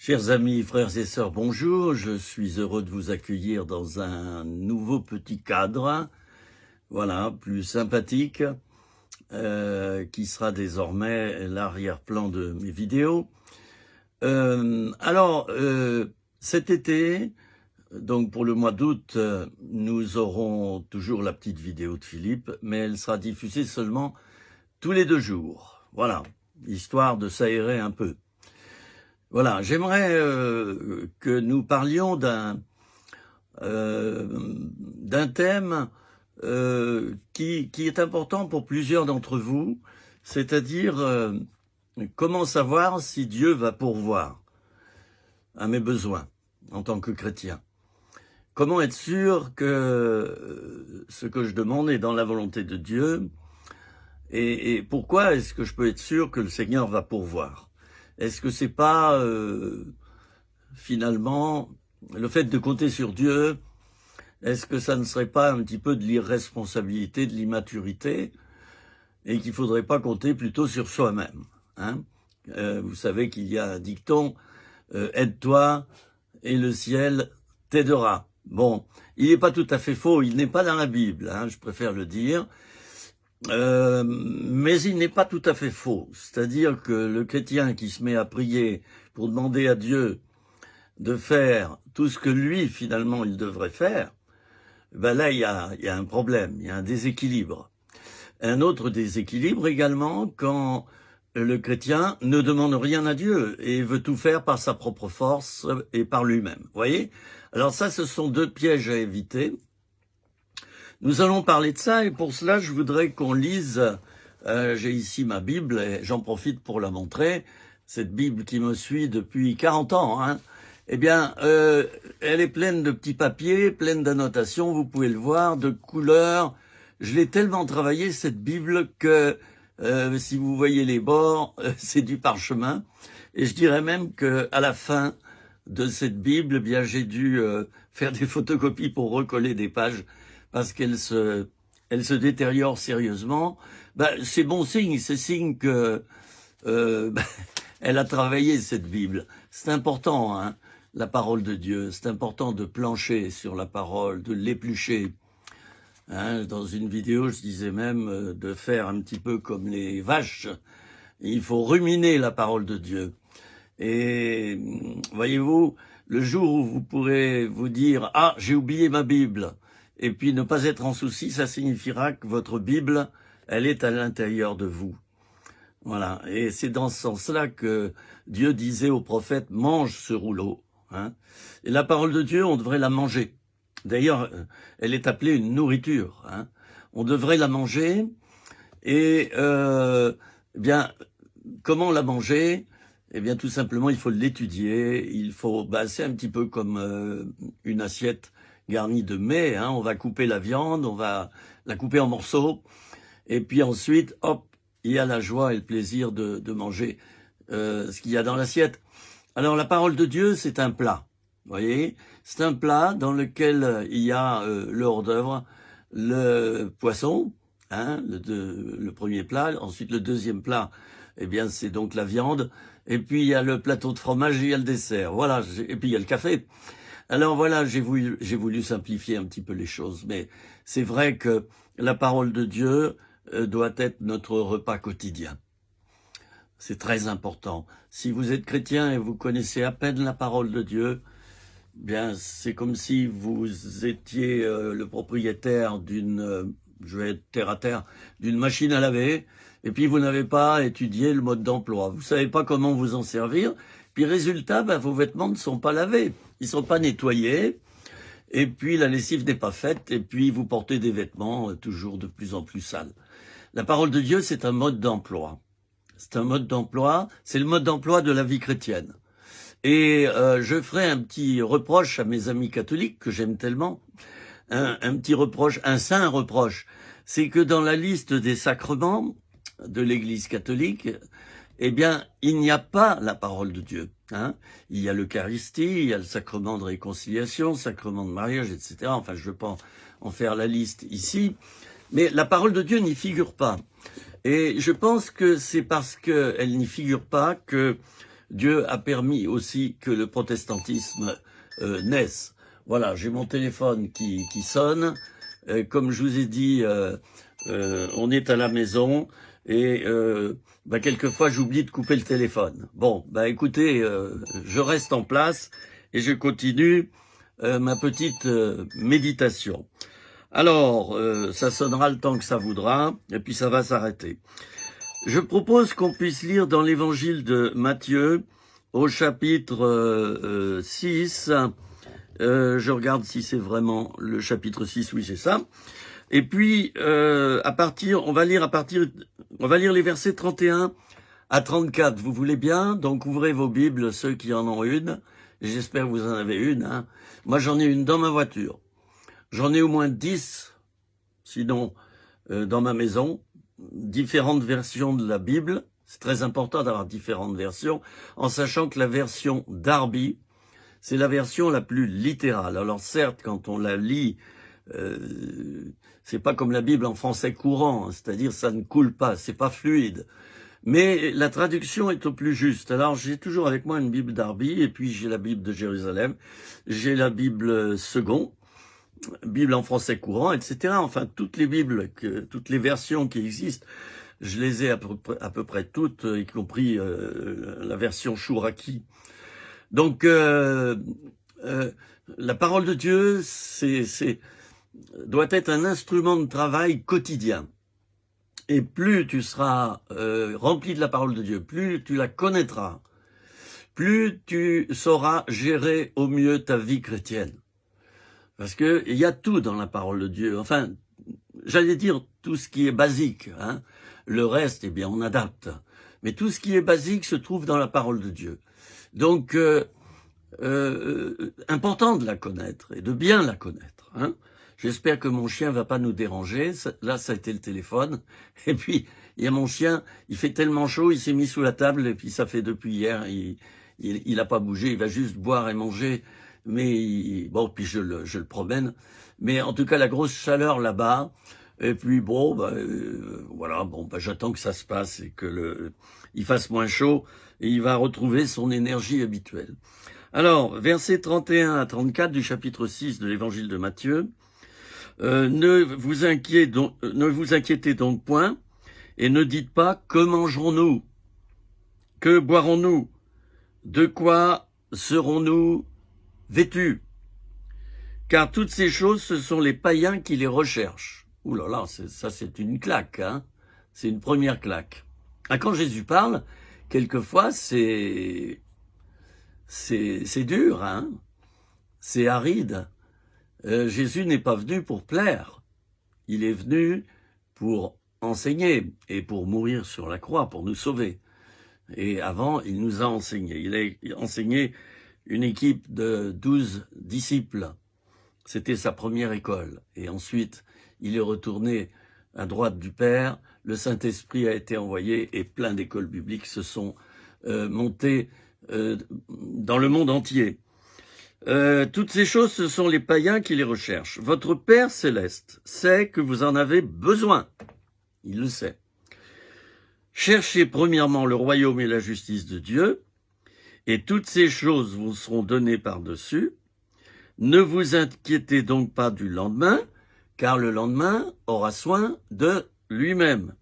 Chers amis, frères et sœurs, bonjour. Je suis heureux de vous accueillir dans un nouveau petit cadre, voilà, plus sympathique, qui sera désormais l'arrière-plan de mes vidéos. Cet été, donc pour le mois d'août, nous aurons toujours la petite vidéo de Philippe, mais elle sera diffusée seulement tous les 2 jours. Voilà, histoire de s'aérer un peu. Voilà, j'aimerais que nous parlions d'un thème qui est important pour plusieurs d'entre vous, c'est-à-dire comment savoir si Dieu va pourvoir à mes besoins en tant que chrétien. Comment être sûr que ce que je demande est dans la volonté de Dieu, et pourquoi est-ce que je peux être sûr que le Seigneur va pourvoir? Est-ce que c'est pas finalement le fait de compter sur Dieu, est-ce que ça ne serait pas un petit peu de l'irresponsabilité, de l'immaturité, et qu'il faudrait pas compter plutôt sur soi-même, hein? Vous savez qu'il y a un dicton, aide-toi et le ciel t'aidera. Bon, il n'est pas tout à fait faux, il n'est pas dans la Bible, hein, je préfère le dire. Mais il n'est pas tout à fait faux. C'est-à-dire que le chrétien qui se met à prier pour demander à Dieu de faire tout ce que lui, finalement, il devrait faire, ben là, il y a un problème, il y a un déséquilibre. Un autre déséquilibre également, quand le chrétien ne demande rien à Dieu et veut tout faire par sa propre force et par lui-même. Vous voyez? Alors ça, ce sont 2 pièges à éviter. Nous allons parler de ça, et pour cela, je voudrais qu'on lise, j'ai ici ma Bible, et j'en profite pour la montrer, cette Bible qui me suit depuis 40 ans, hein. Eh bien, elle est pleine de petits papiers, pleine d'annotations, vous pouvez le voir, de couleurs. Je l'ai tellement travaillé, cette Bible, que si vous voyez les bords, c'est du parchemin. Et je dirais même que à la fin de cette Bible, eh bien, j'ai dû faire des photocopies pour recoller des pages, parce qu'elle se détériore sérieusement. C'est bon signe, c'est signe que elle a travaillé, cette Bible. C'est important, hein, la parole de Dieu. C'est important de plancher sur la parole, de l'éplucher. Hein, dans une vidéo, je disais même de faire un petit peu comme les vaches. Il faut ruminer la parole de Dieu. Et voyez-vous, le jour où vous pourrez vous dire « Ah, j'ai oublié ma Bible », et puis ne pas être en souci, ça signifiera que votre Bible, elle est à l'intérieur de vous. Voilà, et c'est dans ce sens-là que Dieu disait au prophète « Mange ce rouleau ». Hein. Et la parole de Dieu, on devrait la manger. D'ailleurs, elle est appelée une nourriture. Hein. On devrait la manger, et bien, comment la manger? Eh bien, tout simplement, il faut l'étudier. Il faut, c'est un petit peu comme une assiette garnie de mets, hein. On va couper la viande, on va la couper en morceaux, et puis ensuite, hop, il y a la joie et le plaisir de manger ce qu'il y a dans l'assiette. Alors, la parole de Dieu, c'est un plat, vous voyez? C'est un plat dans lequel il y a le hors-d'œuvre, le poisson, hein, le premier plat. Ensuite, le deuxième plat, eh bien, c'est donc la viande. Et puis, il y a le plateau de fromage et il y a le dessert. Voilà, et puis il y a le café. Alors voilà, j'ai voulu simplifier un petit peu les choses, mais c'est vrai que la parole de Dieu doit être notre repas quotidien. C'est très important. Si vous êtes chrétien et vous connaissez à peine la parole de Dieu, bien c'est comme si vous étiez le propriétaire d'une, je vais être terre à terre, d'une machine à laver, et puis vous n'avez pas étudié le mode d'emploi. Vous savez pas comment vous en servir, puis résultat, vos vêtements ne sont pas lavés. Ils sont pas nettoyés, et puis la lessive n'est pas faite, et puis vous portez des vêtements toujours de plus en plus sales. La parole de Dieu, c'est un mode d'emploi. C'est un mode d'emploi, c'est le mode d'emploi de la vie chrétienne. Et je ferai un petit reproche à mes amis catholiques, que j'aime tellement, un petit reproche, un saint reproche, c'est que dans la liste des sacrements de l'Église catholique, eh bien, il n'y a pas la parole de Dieu. Hein. Il y a l'Eucharistie, il y a le sacrement de réconciliation, sacrement de mariage, etc. Enfin, je ne veux pas en faire la liste ici, mais la parole de Dieu n'y figure pas. Et je pense que c'est parce qu'elle n'y figure pas que Dieu a permis aussi que le protestantisme naisse. Voilà, j'ai mon téléphone qui sonne. Comme je vous ai dit, on est à la maison et quelquefois j'oublie de couper le téléphone. Bon, écoutez, je reste en place et je continue ma petite méditation. Alors, ça sonnera le temps que ça voudra et puis ça va s'arrêter. Je propose qu'on puisse lire dans l'évangile de Matthieu au chapitre 6. Je regarde si c'est vraiment le chapitre 6, oui c'est ça. Et puis on va lire les versets 31 à 34. Vous voulez bien? Donc ouvrez vos Bibles, ceux qui en ont une. J'espère que vous en avez une. Hein. Moi j'en ai une dans ma voiture. J'en ai au moins 10, sinon dans ma maison, différentes versions de la Bible. C'est très important d'avoir différentes versions, en sachant que la version Darby, c'est la version la plus littérale. Alors certes, quand on la lit, c'est pas comme la Bible en français courant, hein, c'est-à-dire ça ne coule pas, c'est pas fluide. Mais la traduction est au plus juste. Alors j'ai toujours avec moi une Bible Darby, et puis j'ai la Bible de Jérusalem, j'ai la Bible Second, Bible en français courant, etc. Enfin, toutes les Bibles, toutes les versions qui existent, je les ai à peu près toutes, y compris la version Chouraki. Donc, la parole de Dieu, doit être un instrument de travail quotidien. Et plus tu seras rempli de la parole de Dieu, plus tu la connaîtras, plus tu sauras gérer au mieux ta vie chrétienne. Parce que il y a tout dans la parole de Dieu. Enfin, j'allais dire tout ce qui est basique. Hein. Le reste, eh bien, on adapte. Mais tout ce qui est basique se trouve dans la parole de Dieu. Donc, important de la connaître et de bien la connaître. Hein. J'espère que mon chien va pas nous déranger. Là, ça a été le téléphone. Et puis, il y a mon chien, il fait tellement chaud, il s'est mis sous la table et puis ça fait depuis hier, il a pas bougé, il va juste boire et manger. Mais bon, puis je le promène. Mais en tout cas, la grosse chaleur là-bas. Et puis bon, voilà, j'attends que ça se passe et que il fasse moins chaud et il va retrouver son énergie habituelle. Alors, versets 31 à 34 du chapitre 6 de l'évangile de Matthieu. Ne vous inquiétez donc point et ne dites pas que mangerons-nous, que boirons-nous, de quoi serons-nous vêtus, car toutes ces choses, ce sont les païens qui les recherchent. Ouh là là, ça c'est une claque, hein. C'est une première claque. Ah, quand Jésus parle, quelquefois c'est dur, hein. C'est aride. Jésus n'est pas venu pour plaire. Il est venu pour enseigner et pour mourir sur la croix, pour nous sauver. Et avant, il nous a enseigné. Il a enseigné une équipe de 12 disciples. C'était sa première école. Et ensuite, il est retourné à droite du Père. Le Saint-Esprit a été envoyé et plein d'écoles bibliques se sont montées dans le monde entier. Toutes ces choses, ce sont les païens qui les recherchent. Votre Père céleste sait que vous en avez besoin. Il le sait. Cherchez premièrement le royaume et la justice de Dieu, et toutes ces choses vous seront données par-dessus. Ne vous inquiétez donc pas du lendemain, car le lendemain aura soin de lui-même.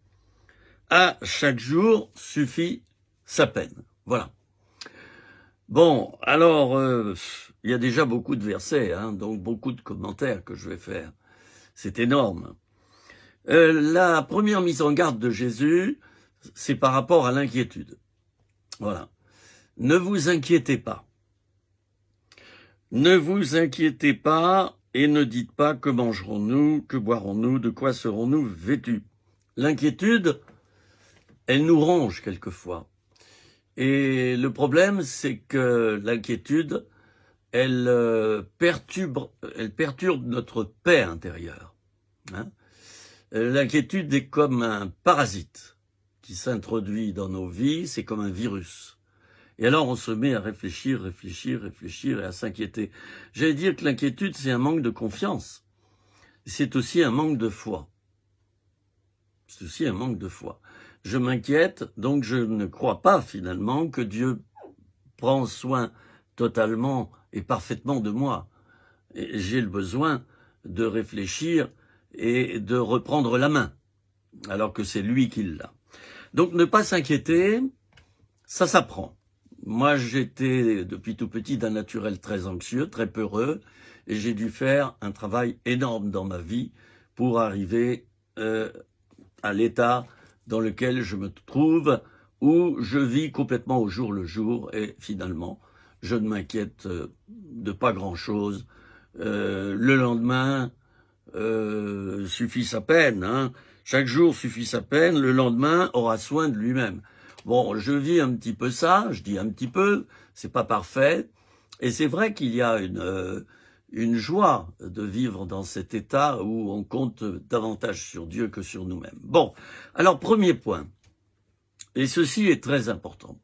À chaque jour suffit sa peine. Voilà. Bon, alors, il y a déjà beaucoup de versets, hein, donc beaucoup de commentaires que je vais faire. C'est énorme. La première mise en garde de Jésus, c'est par rapport à l'inquiétude. Voilà. Ne vous inquiétez pas. Ne vous inquiétez pas et ne dites pas que mangerons-nous, que boirons-nous, de quoi serons-nous vêtus. L'inquiétude, elle nous ronge quelquefois. Et le problème, c'est que l'inquiétude, elle perturbe notre paix intérieure. Hein. L'inquiétude est comme un parasite qui s'introduit dans nos vies, c'est comme un virus. Et alors on se met à réfléchir et à s'inquiéter. J'allais dire que l'inquiétude, c'est un manque de confiance. C'est aussi un manque de foi. C'est aussi un manque de foi. Je m'inquiète, donc je ne crois pas finalement que Dieu prend soin totalement et parfaitement de moi. Et j'ai le besoin de réfléchir et de reprendre la main, alors que c'est lui qui l'a. Donc ne pas s'inquiéter, ça s'apprend. Moi, j'étais depuis tout petit d'un naturel très anxieux, très peureux, et j'ai dû faire un travail énorme dans ma vie pour arriver à l'état dans lequel je me trouve, où je vis complètement au jour le jour, et finalement, je ne m'inquiète de pas grand-chose. Le lendemain suffit sa peine, hein. Chaque jour suffit sa peine, le lendemain aura soin de lui-même. Bon, je vis un petit peu ça, je dis un petit peu, c'est pas parfait, et c'est vrai qu'il y a une joie de vivre dans cet état où on compte davantage sur Dieu que sur nous-mêmes. Bon, alors premier point, et ceci est très important.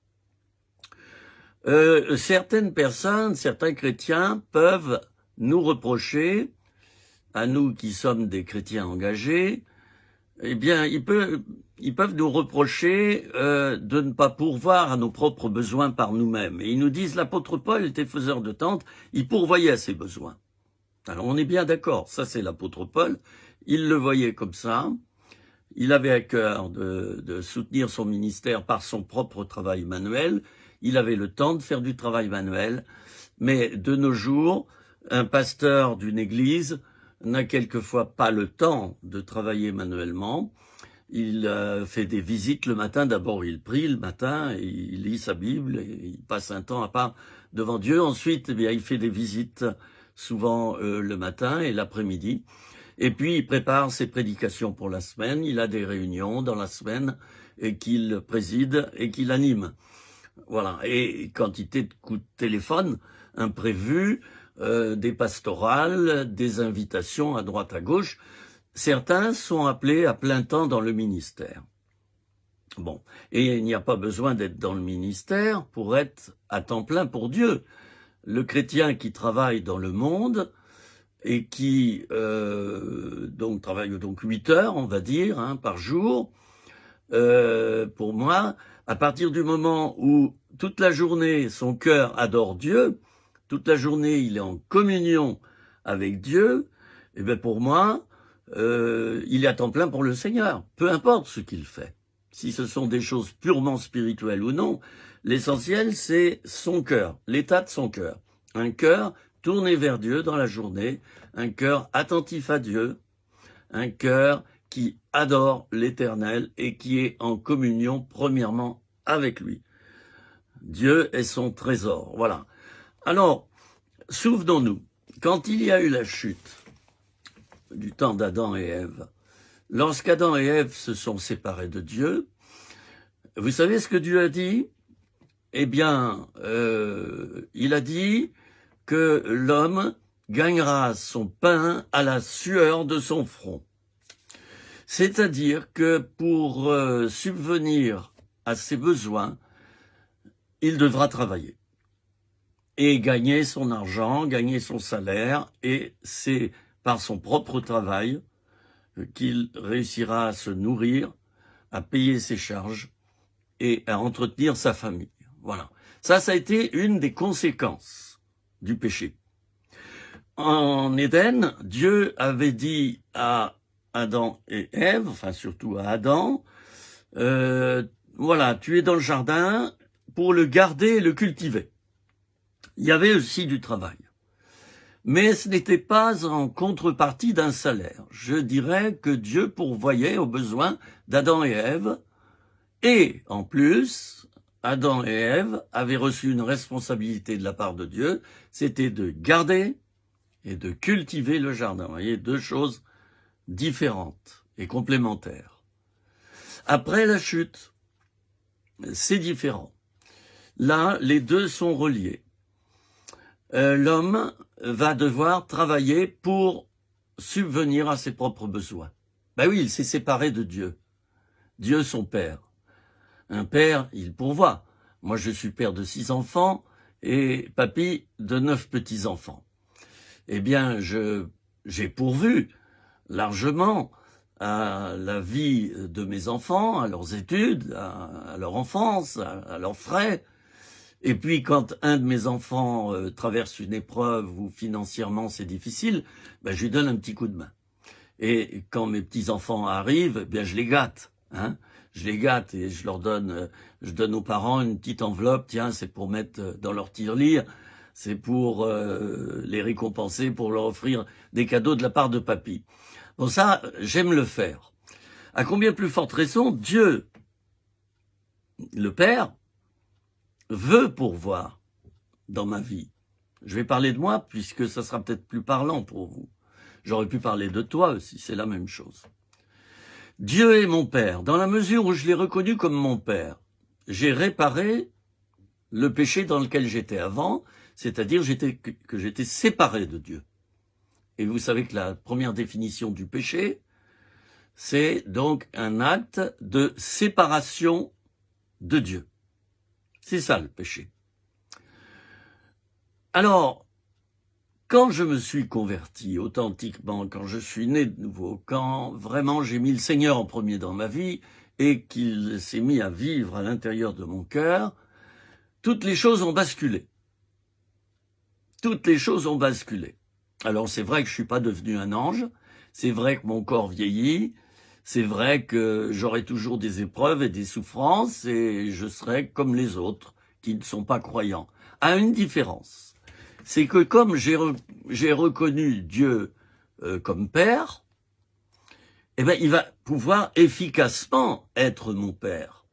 Certaines personnes, certains chrétiens peuvent nous reprocher, à nous qui sommes des chrétiens engagés, eh bien, ils peuvent nous reprocher de ne pas pourvoir à nos propres besoins par nous-mêmes. Et ils nous disent, l'apôtre Paul était faiseur de tentes, il pourvoyait à ses besoins. Alors on est bien d'accord, ça c'est l'apôtre Paul, il le voyait comme ça, il avait à cœur de soutenir son ministère par son propre travail manuel, il avait le temps de faire du travail manuel, mais de nos jours, un pasteur d'une église n'a quelquefois pas le temps de travailler manuellement. Il fait des visites le matin. D'abord, il prie le matin, et il lit sa Bible, et il passe un temps à part devant Dieu. Ensuite, eh bien, il fait des visites souvent le matin et l'après-midi. Et puis, il prépare ses prédications pour la semaine. Il a des réunions dans la semaine et qu'il préside et qu'il anime. Voilà. Et quantité de coups de téléphone imprévus, des pastorales, des invitations à droite à gauche. Certains sont appelés à plein temps dans le ministère. Bon, et il n'y a pas besoin d'être dans le ministère pour être à temps plein pour Dieu. Le chrétien qui travaille dans le monde et qui donc travaille 8 heures, on va dire, hein, par jour, pour moi, à partir du moment où toute la journée son cœur adore Dieu, toute la journée il est en communion avec Dieu, et bien pour moi, il est à temps plein pour le Seigneur, peu importe ce qu'il fait. Si ce sont des choses purement spirituelles ou non, l'essentiel c'est son cœur, l'état de son cœur. Un cœur tourné vers Dieu dans la journée, un cœur attentif à Dieu, un cœur qui adore l'Éternel et qui est en communion premièrement avec lui. Dieu est son trésor, voilà. Alors, souvenons-nous, quand il y a eu la chute du temps d'Adam et Ève, lorsqu'Adam et Ève se sont séparés de Dieu, vous savez ce que Dieu a dit? Eh bien, il a dit que l'homme gagnera son pain à la sueur de son front. C'est-à-dire que pour subvenir à ses besoins, il devra travailler et gagner son argent, gagner son salaire, et c'est par son propre travail qu'il réussira à se nourrir, à payer ses charges et à entretenir sa famille. Voilà. Ça a été une des conséquences du péché. En Éden, Dieu avait dit à Adam et Ève, enfin surtout à Adam, voilà, tu es dans le jardin pour le garder et le cultiver. Il y avait aussi du travail. Mais ce n'était pas en contrepartie d'un salaire. Je dirais que Dieu pourvoyait aux besoins d'Adam et Ève, et en plus, Adam et Ève avaient reçu une responsabilité de la part de Dieu, c'était de garder et de cultiver le jardin. Vous voyez, deux choses différentes et complémentaires. Après la chute, c'est différent. Là, les deux sont reliés. L'homme va devoir travailler pour subvenir à ses propres besoins. Ben oui, il s'est séparé de Dieu. Dieu, son père. Un père, il pourvoit. Moi, je suis père de 6 enfants et papy de 9 petits-enfants. Eh bien, j'ai pourvu largement à la vie de mes enfants, à leurs études, à leur enfance, à leurs frais. Et puis quand un de mes enfants traverse une épreuve où financièrement c'est difficile, ben, je lui donne un petit coup de main. Et quand mes petits-enfants arrivent, eh bien je les gâte. Hein, je les gâte et je donne aux parents une petite enveloppe, tiens, c'est pour mettre dans leur tirelire, c'est pour les récompenser, pour leur offrir des cadeaux de la part de papy. Bon, ça, j'aime le faire. À combien plus forte raison, Dieu, le Père, veut pourvoir dans ma vie. Je vais parler de moi puisque ça sera peut-être plus parlant pour vous. J'aurais pu parler de toi aussi, c'est la même chose. Dieu est mon Père. Dans la mesure où je l'ai reconnu comme mon Père, j'ai réparé le péché dans lequel j'étais avant, c'est-à-dire que j'étais séparé de Dieu. Et vous savez que la première définition du péché, c'est donc un acte de séparation de Dieu. C'est ça le péché. Alors, quand je me suis converti authentiquement, quand je suis né de nouveau, quand vraiment j'ai mis le Seigneur en premier dans ma vie et qu'il s'est mis à vivre à l'intérieur de mon cœur, toutes les choses ont basculé. Toutes les choses ont basculé. Alors c'est vrai que je suis pas devenu un ange, c'est vrai que mon corps vieillit, c'est vrai que j'aurai toujours des épreuves et des souffrances et je serai comme les autres qui ne sont pas croyants. À une différence, c'est que comme j'ai reconnu Dieu comme Père, eh ben il va pouvoir efficacement être mon Père.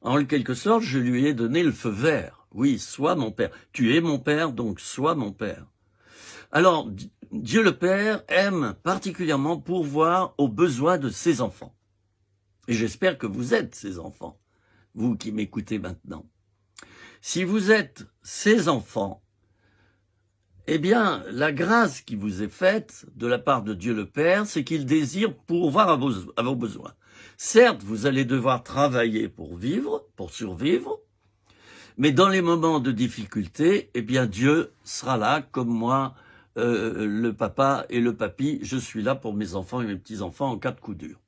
En quelque sorte, je lui ai donné le feu vert. Oui, sois mon Père. Tu es mon Père, donc sois mon Père. Alors, Dieu le Père aime particulièrement pourvoir aux besoins de ses enfants. Et j'espère que vous êtes ses enfants, vous qui m'écoutez maintenant. Si vous êtes ses enfants, eh bien, la grâce qui vous est faite de la part de Dieu le Père, c'est qu'il désire pourvoir à vos besoins. Certes, vous allez devoir travailler pour vivre, pour survivre, mais dans les moments de difficulté, eh bien, Dieu sera là, comme moi, le papa et le papy, je suis là pour mes enfants et mes petits-enfants en cas de coup dur.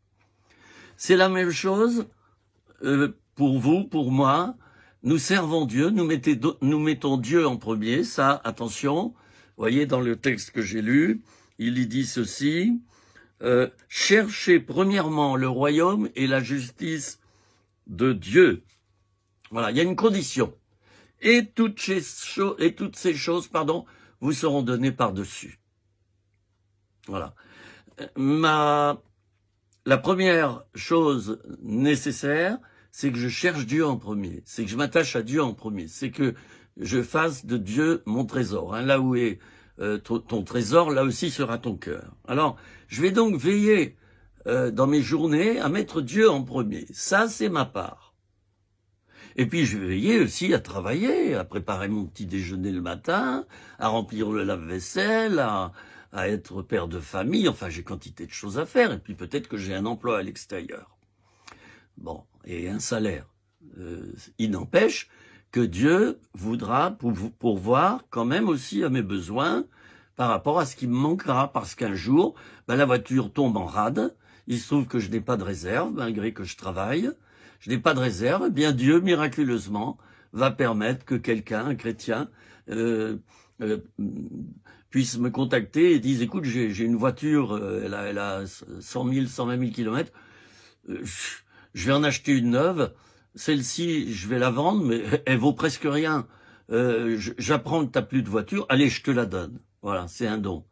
C'est la même chose pour vous, pour moi. Nous servons Dieu, nous mettons Dieu en premier. Ça, attention, vous voyez dans le texte que j'ai lu, il y dit ceci, cherchez premièrement le royaume et la justice de Dieu. Voilà, il y a une condition. Et toutes ces choses, vous seront données par-dessus. Voilà. La première chose nécessaire, c'est que je cherche Dieu en premier, c'est que je m'attache à Dieu en premier, c'est que je fasse de Dieu mon trésor. Hein. Là où est ton trésor, là aussi sera ton cœur. Alors, je vais donc veiller dans mes journées à mettre Dieu en premier. Ça, c'est ma part. Et puis je vais veiller aussi à travailler, à préparer mon petit déjeuner le matin, à remplir le lave-vaisselle, à être père de famille. Enfin, j'ai quantité de choses à faire. Et puis peut-être que j'ai un emploi à l'extérieur. Bon, et un salaire. Il n'empêche que Dieu voudra pourvoir quand même aussi à mes besoins par rapport à ce qui me manquera. Parce qu'un jour, la voiture tombe en rade. Il se trouve que je n'ai pas de réserve, malgré que je travaille. Je n'ai pas de réserve, eh bien Dieu, miraculeusement, va permettre que quelqu'un, un chrétien, puisse me contacter et dise, écoute, j'ai une voiture, elle a 100 000, 120 000 kilomètres, je vais en acheter une neuve, celle-ci, je vais la vendre, mais elle vaut presque rien. J'apprends que t'as plus de voiture, allez, je te la donne. Voilà, c'est un don.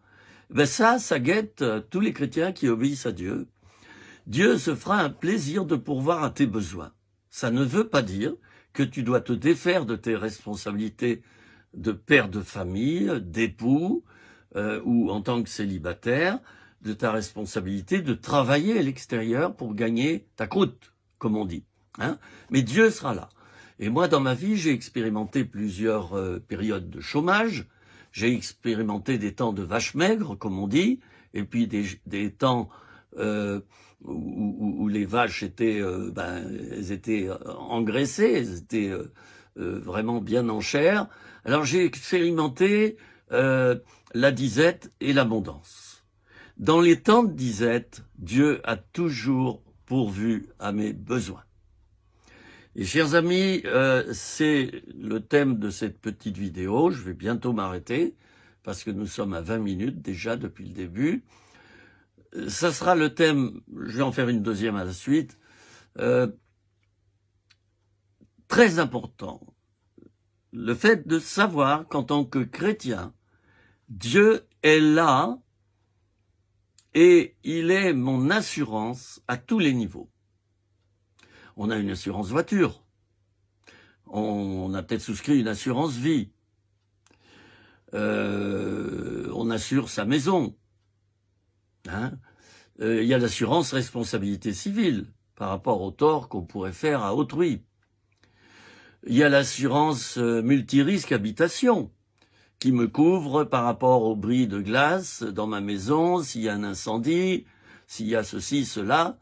Ben ça guette tous les chrétiens qui obéissent à Dieu. Dieu se fera un plaisir de pourvoir à tes besoins. Ça ne veut pas dire que tu dois te défaire de tes responsabilités de père de famille, d'époux, ou en tant que célibataire, de ta responsabilité de travailler à l'extérieur pour gagner ta croûte, comme on dit. Hein. Mais Dieu sera là. Et moi, dans ma vie, j'ai expérimenté plusieurs périodes de chômage. J'ai expérimenté des temps de vache maigre, comme on dit, et puis des temps où les vaches étaient, elles étaient engraissées, elles étaient vraiment bien en chair. Alors j'ai expérimenté la disette et l'abondance. Dans les temps de disette, Dieu a toujours pourvu à mes besoins. Et chers amis, c'est le thème de cette petite vidéo. Je vais bientôt m'arrêter parce que nous sommes à 20 minutes déjà depuis le début. Ça sera le thème, je vais en faire une deuxième à la suite, très important. Le fait de savoir qu'en tant que chrétien, Dieu est là et il est mon assurance à tous les niveaux. On a une assurance voiture, on a peut-être souscrit une assurance vie, on assure sa maison, hein. Il y a l'assurance responsabilité civile par rapport au tort qu'on pourrait faire à autrui. Il y a l'assurance multirisque habitation qui me couvre par rapport au bris de glace dans ma maison, s'il y a un incendie, s'il y a ceci, cela.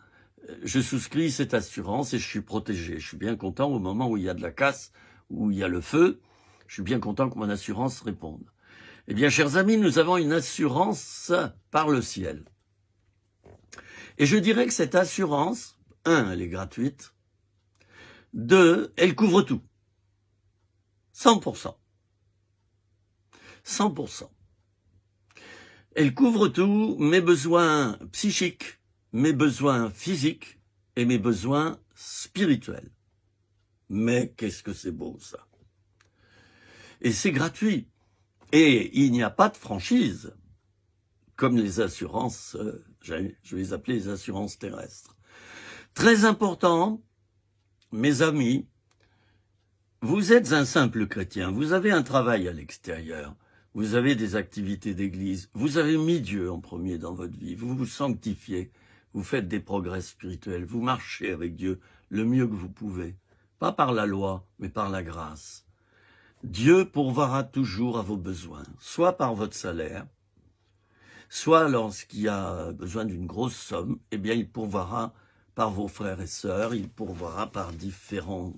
Je souscris cette assurance et je suis protégé. Je suis bien content au moment où il y a de la casse, où il y a le feu. Je suis bien content que mon assurance réponde. Eh bien, chers amis, nous avons une assurance par le ciel. Et je dirais que cette assurance, 1, elle est gratuite. 2, elle couvre tout. 100%. 100%. Elle couvre tout, mes besoins psychiques, mes besoins physiques et mes besoins spirituels. Mais qu'est-ce que c'est beau ça. Et c'est gratuit. Et il n'y a pas de franchise, comme les assurances, je vais les appeler les assurances terrestres. Très important, mes amis, vous êtes un simple chrétien, vous avez un travail à l'extérieur, vous avez des activités d'église, vous avez mis Dieu en premier dans votre vie, vous vous sanctifiez, vous faites des progrès spirituels, vous marchez avec Dieu le mieux que vous pouvez, pas par la loi, mais par la grâce. Dieu pourvoira toujours à vos besoins, soit par votre salaire, soit lorsqu'il y a besoin d'une grosse somme, eh bien il pourvoira par vos frères et sœurs, il pourvoira par différents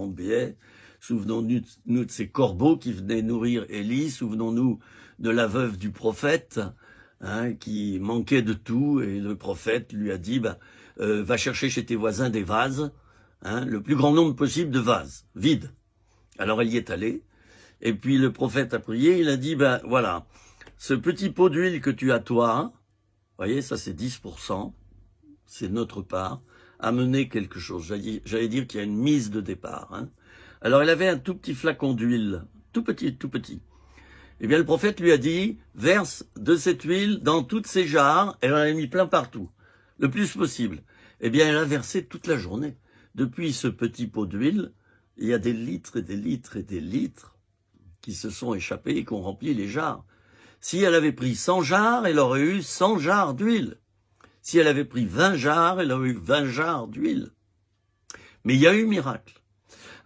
biais. Souvenons-nous de ces corbeaux qui venaient nourrir Élie, souvenons-nous de la veuve du prophète, hein, qui manquait de tout, et le prophète lui a dit, va chercher chez tes voisins des vases, hein, le plus grand nombre possible de vases, vides. Alors elle y est allée, et puis le prophète a prié, il a dit, voilà, ce petit pot d'huile que tu as toi, vous voyez, ça c'est 10%, c'est notre part, amener quelque chose. J'allais dire qu'il y a une mise de départ. Hein. Alors elle avait un tout petit flacon d'huile, tout petit, tout petit. Eh bien le prophète lui a dit, verse de cette huile dans toutes ces jarres, elle en a mis plein partout, le plus possible. Eh bien elle a versé toute la journée. Depuis ce petit pot d'huile, il y a des litres et des litres et des litres qui se sont échappés et qui ont rempli les jarres. Si elle avait pris 100 jarres, elle aurait eu 100 jarres d'huile. Si elle avait pris 20 jarres, elle aurait eu 20 jarres d'huile. Mais il y a eu miracle.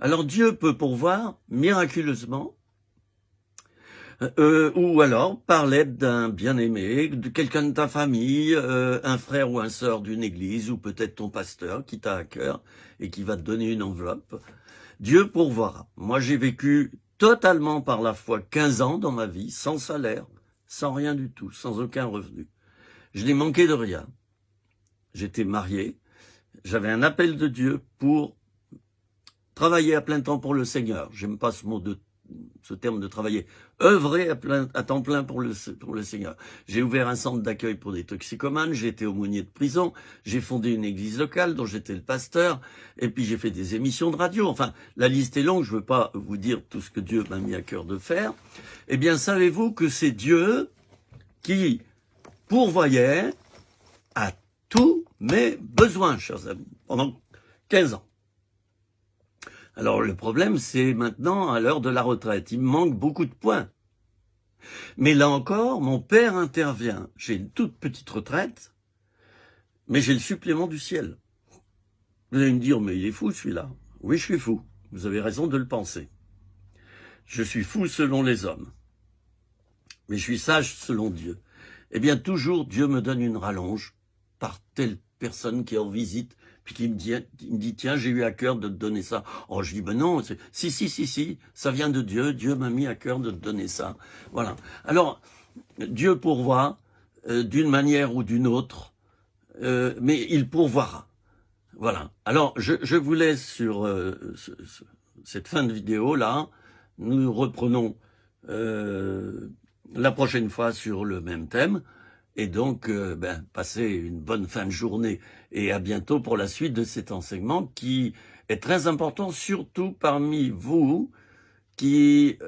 Alors Dieu peut pourvoir miraculeusement, ou alors par l'aide d'un bien-aimé, de quelqu'un de ta famille, un frère ou un sœur d'une église, ou peut-être ton pasteur qui t'a à cœur et qui va te donner une enveloppe. Dieu pourvoira. Moi j'ai vécu totalement par la foi 15 ans dans ma vie, sans salaire, sans rien du tout, sans aucun revenu. Je n'ai manqué de rien. J'étais marié, j'avais un appel de Dieu pour travailler à plein temps pour le Seigneur. J'aime pas ce terme de travailler. Œuvrer à temps plein pour le Seigneur. J'ai ouvert un centre d'accueil pour des toxicomanes, j'ai été aumônier de prison, j'ai fondé une église locale dont j'étais le pasteur, et puis j'ai fait des émissions de radio. Enfin, la liste est longue, je veux pas vous dire tout ce que Dieu m'a mis à cœur de faire. Eh bien, savez-vous que c'est Dieu qui pourvoyait à tous mes besoins, chers amis, pendant 15 ans. Alors le problème, c'est maintenant à l'heure de la retraite. Il me manque beaucoup de points. Mais là encore, mon père intervient. J'ai une toute petite retraite, mais j'ai le supplément du ciel. Vous allez me dire, mais il est fou celui-là. Oui, je suis fou. Vous avez raison de le penser. Je suis fou selon les hommes. Mais je suis sage selon Dieu. Eh bien, toujours, Dieu me donne une rallonge par telle personne qui est en visite, puis qui me dit, tiens, j'ai eu à cœur de te donner ça. Oh, je dis, non, si, ça vient de Dieu, Dieu m'a mis à cœur de te donner ça. Voilà. Alors, Dieu pourvoit d'une manière ou d'une autre, mais il pourvoira. Voilà. Alors, je vous laisse sur cette fin de vidéo là. Nous reprenons la prochaine fois sur le même thème. Et donc, passez une bonne fin de journée et à bientôt pour la suite de cet enseignement qui est très important, surtout parmi vous qui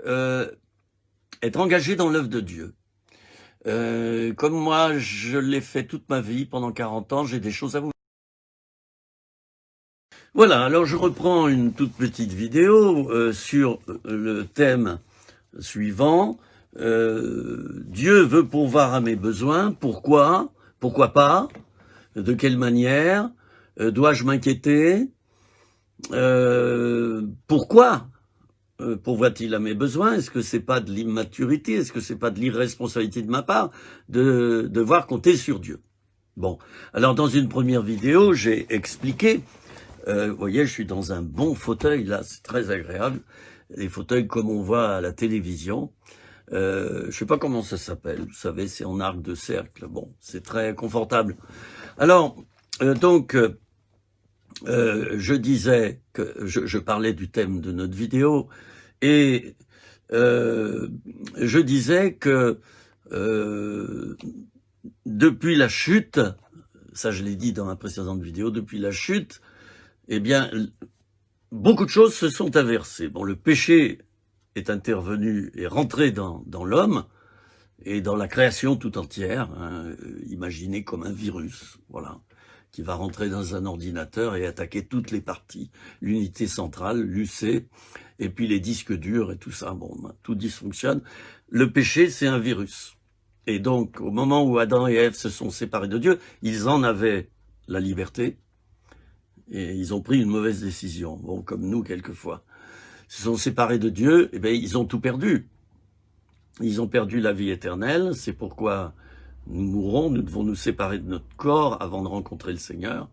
êtes engagés dans l'œuvre de Dieu. Comme moi, je l'ai fait toute ma vie, pendant 40 ans, j'ai des choses à vous. Voilà, alors je reprends une toute petite vidéo sur le thème suivant. Dieu veut pourvoir à mes besoins. Pourquoi? Pourquoi pas? De quelle manière? Dois-je m'inquiéter? Pourquoi pourvoit-il à mes besoins? Est-ce que c'est pas de l'immaturité? Est-ce que c'est pas de l'irresponsabilité de ma part de devoir compter sur Dieu? Bon, alors dans une première vidéo, j'ai expliqué, vous voyez, je suis dans un bon fauteuil, là, c'est très agréable, les fauteuils comme on voit à la télévision. Je sais pas comment ça s'appelle, vous savez, c'est en arc de cercle, bon, c'est très confortable. Alors, je disais que je parlais du thème de notre vidéo et je disais que depuis la chute, ça je l'ai dit dans la précédente vidéo, depuis la chute, eh bien, beaucoup de choses se sont inversées. Bon, le péché est intervenu et rentré dans l'homme et dans la création tout entière, hein, imaginé comme un virus, voilà, qui va rentrer dans un ordinateur et attaquer toutes les parties, l'unité centrale, l'UC, et puis les disques durs et tout ça, bon, tout dysfonctionne. Le péché, c'est un virus. Et donc, au moment où Adam et Ève se sont séparés de Dieu, ils en avaient la liberté, et ils ont pris une mauvaise décision, bon, comme nous, quelquefois. Ils se sont séparés de Dieu, et bien, ils ont tout perdu. Ils ont perdu la vie éternelle, c'est pourquoi nous mourrons, nous devons nous séparer de notre corps avant de rencontrer le Seigneur.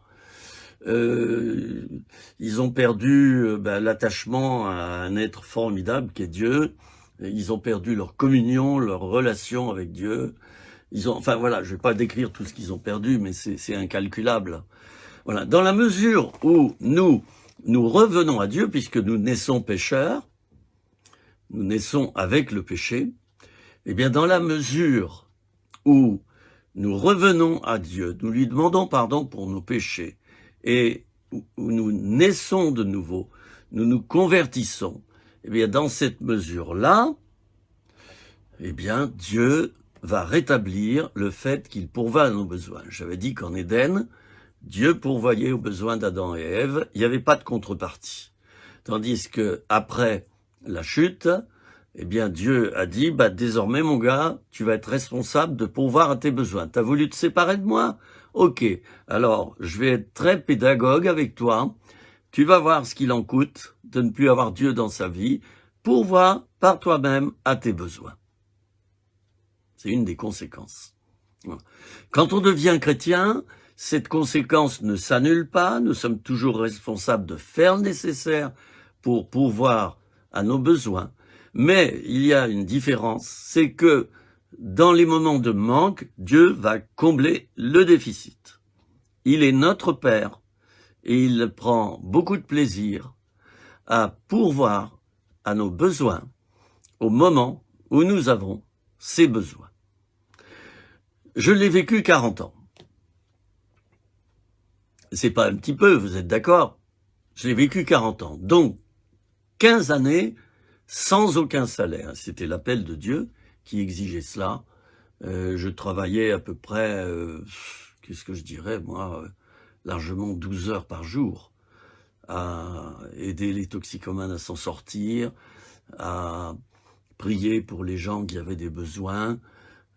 Ils ont perdu l'attachement à un être formidable qui est Dieu. Ils ont perdu leur communion, leur relation avec Dieu. Enfin voilà, je ne vais pas décrire tout ce qu'ils ont perdu, mais c'est incalculable. Voilà. Dans la mesure où nous revenons à Dieu, puisque nous naissons pécheurs, nous naissons avec le péché, eh bien dans la mesure où nous revenons à Dieu, nous lui demandons pardon pour nos péchés, et où nous naissons de nouveau, nous nous convertissons, eh bien dans cette mesure-là, eh bien Dieu va rétablir le fait qu'il pourvoit à nos besoins. J'avais dit qu'en Éden, Dieu pourvoyait aux besoins d'Adam et Ève, il n'y avait pas de contrepartie. Tandis que après la chute, eh bien, Dieu a dit, désormais, mon gars, tu vas être responsable de pourvoir à tes besoins. T'as voulu te séparer de moi? Ok. Alors, je vais être très pédagogue avec toi. Tu vas voir ce qu'il en coûte de ne plus avoir Dieu dans sa vie. Pourvoir par toi-même à tes besoins. C'est une des conséquences. Quand on devient chrétien, cette conséquence ne s'annule pas. Nous sommes toujours responsables de faire le nécessaire pour pourvoir à nos besoins. Mais il y a une différence, c'est que dans les moments de manque, Dieu va combler le déficit. Il est notre Père et il prend beaucoup de plaisir à pourvoir à nos besoins au moment où nous avons ces besoins. Je l'ai vécu 40 ans. C'est pas un petit peu, vous êtes d'accord? Je l'ai vécu 40 ans. Donc, 15 années sans aucun salaire. C'était l'appel de Dieu qui exigeait cela. Je travaillais à peu près, qu'est-ce que je dirais, moi, largement 12 heures par jour à aider les toxicomanes à s'en sortir, à prier pour les gens qui avaient des besoins,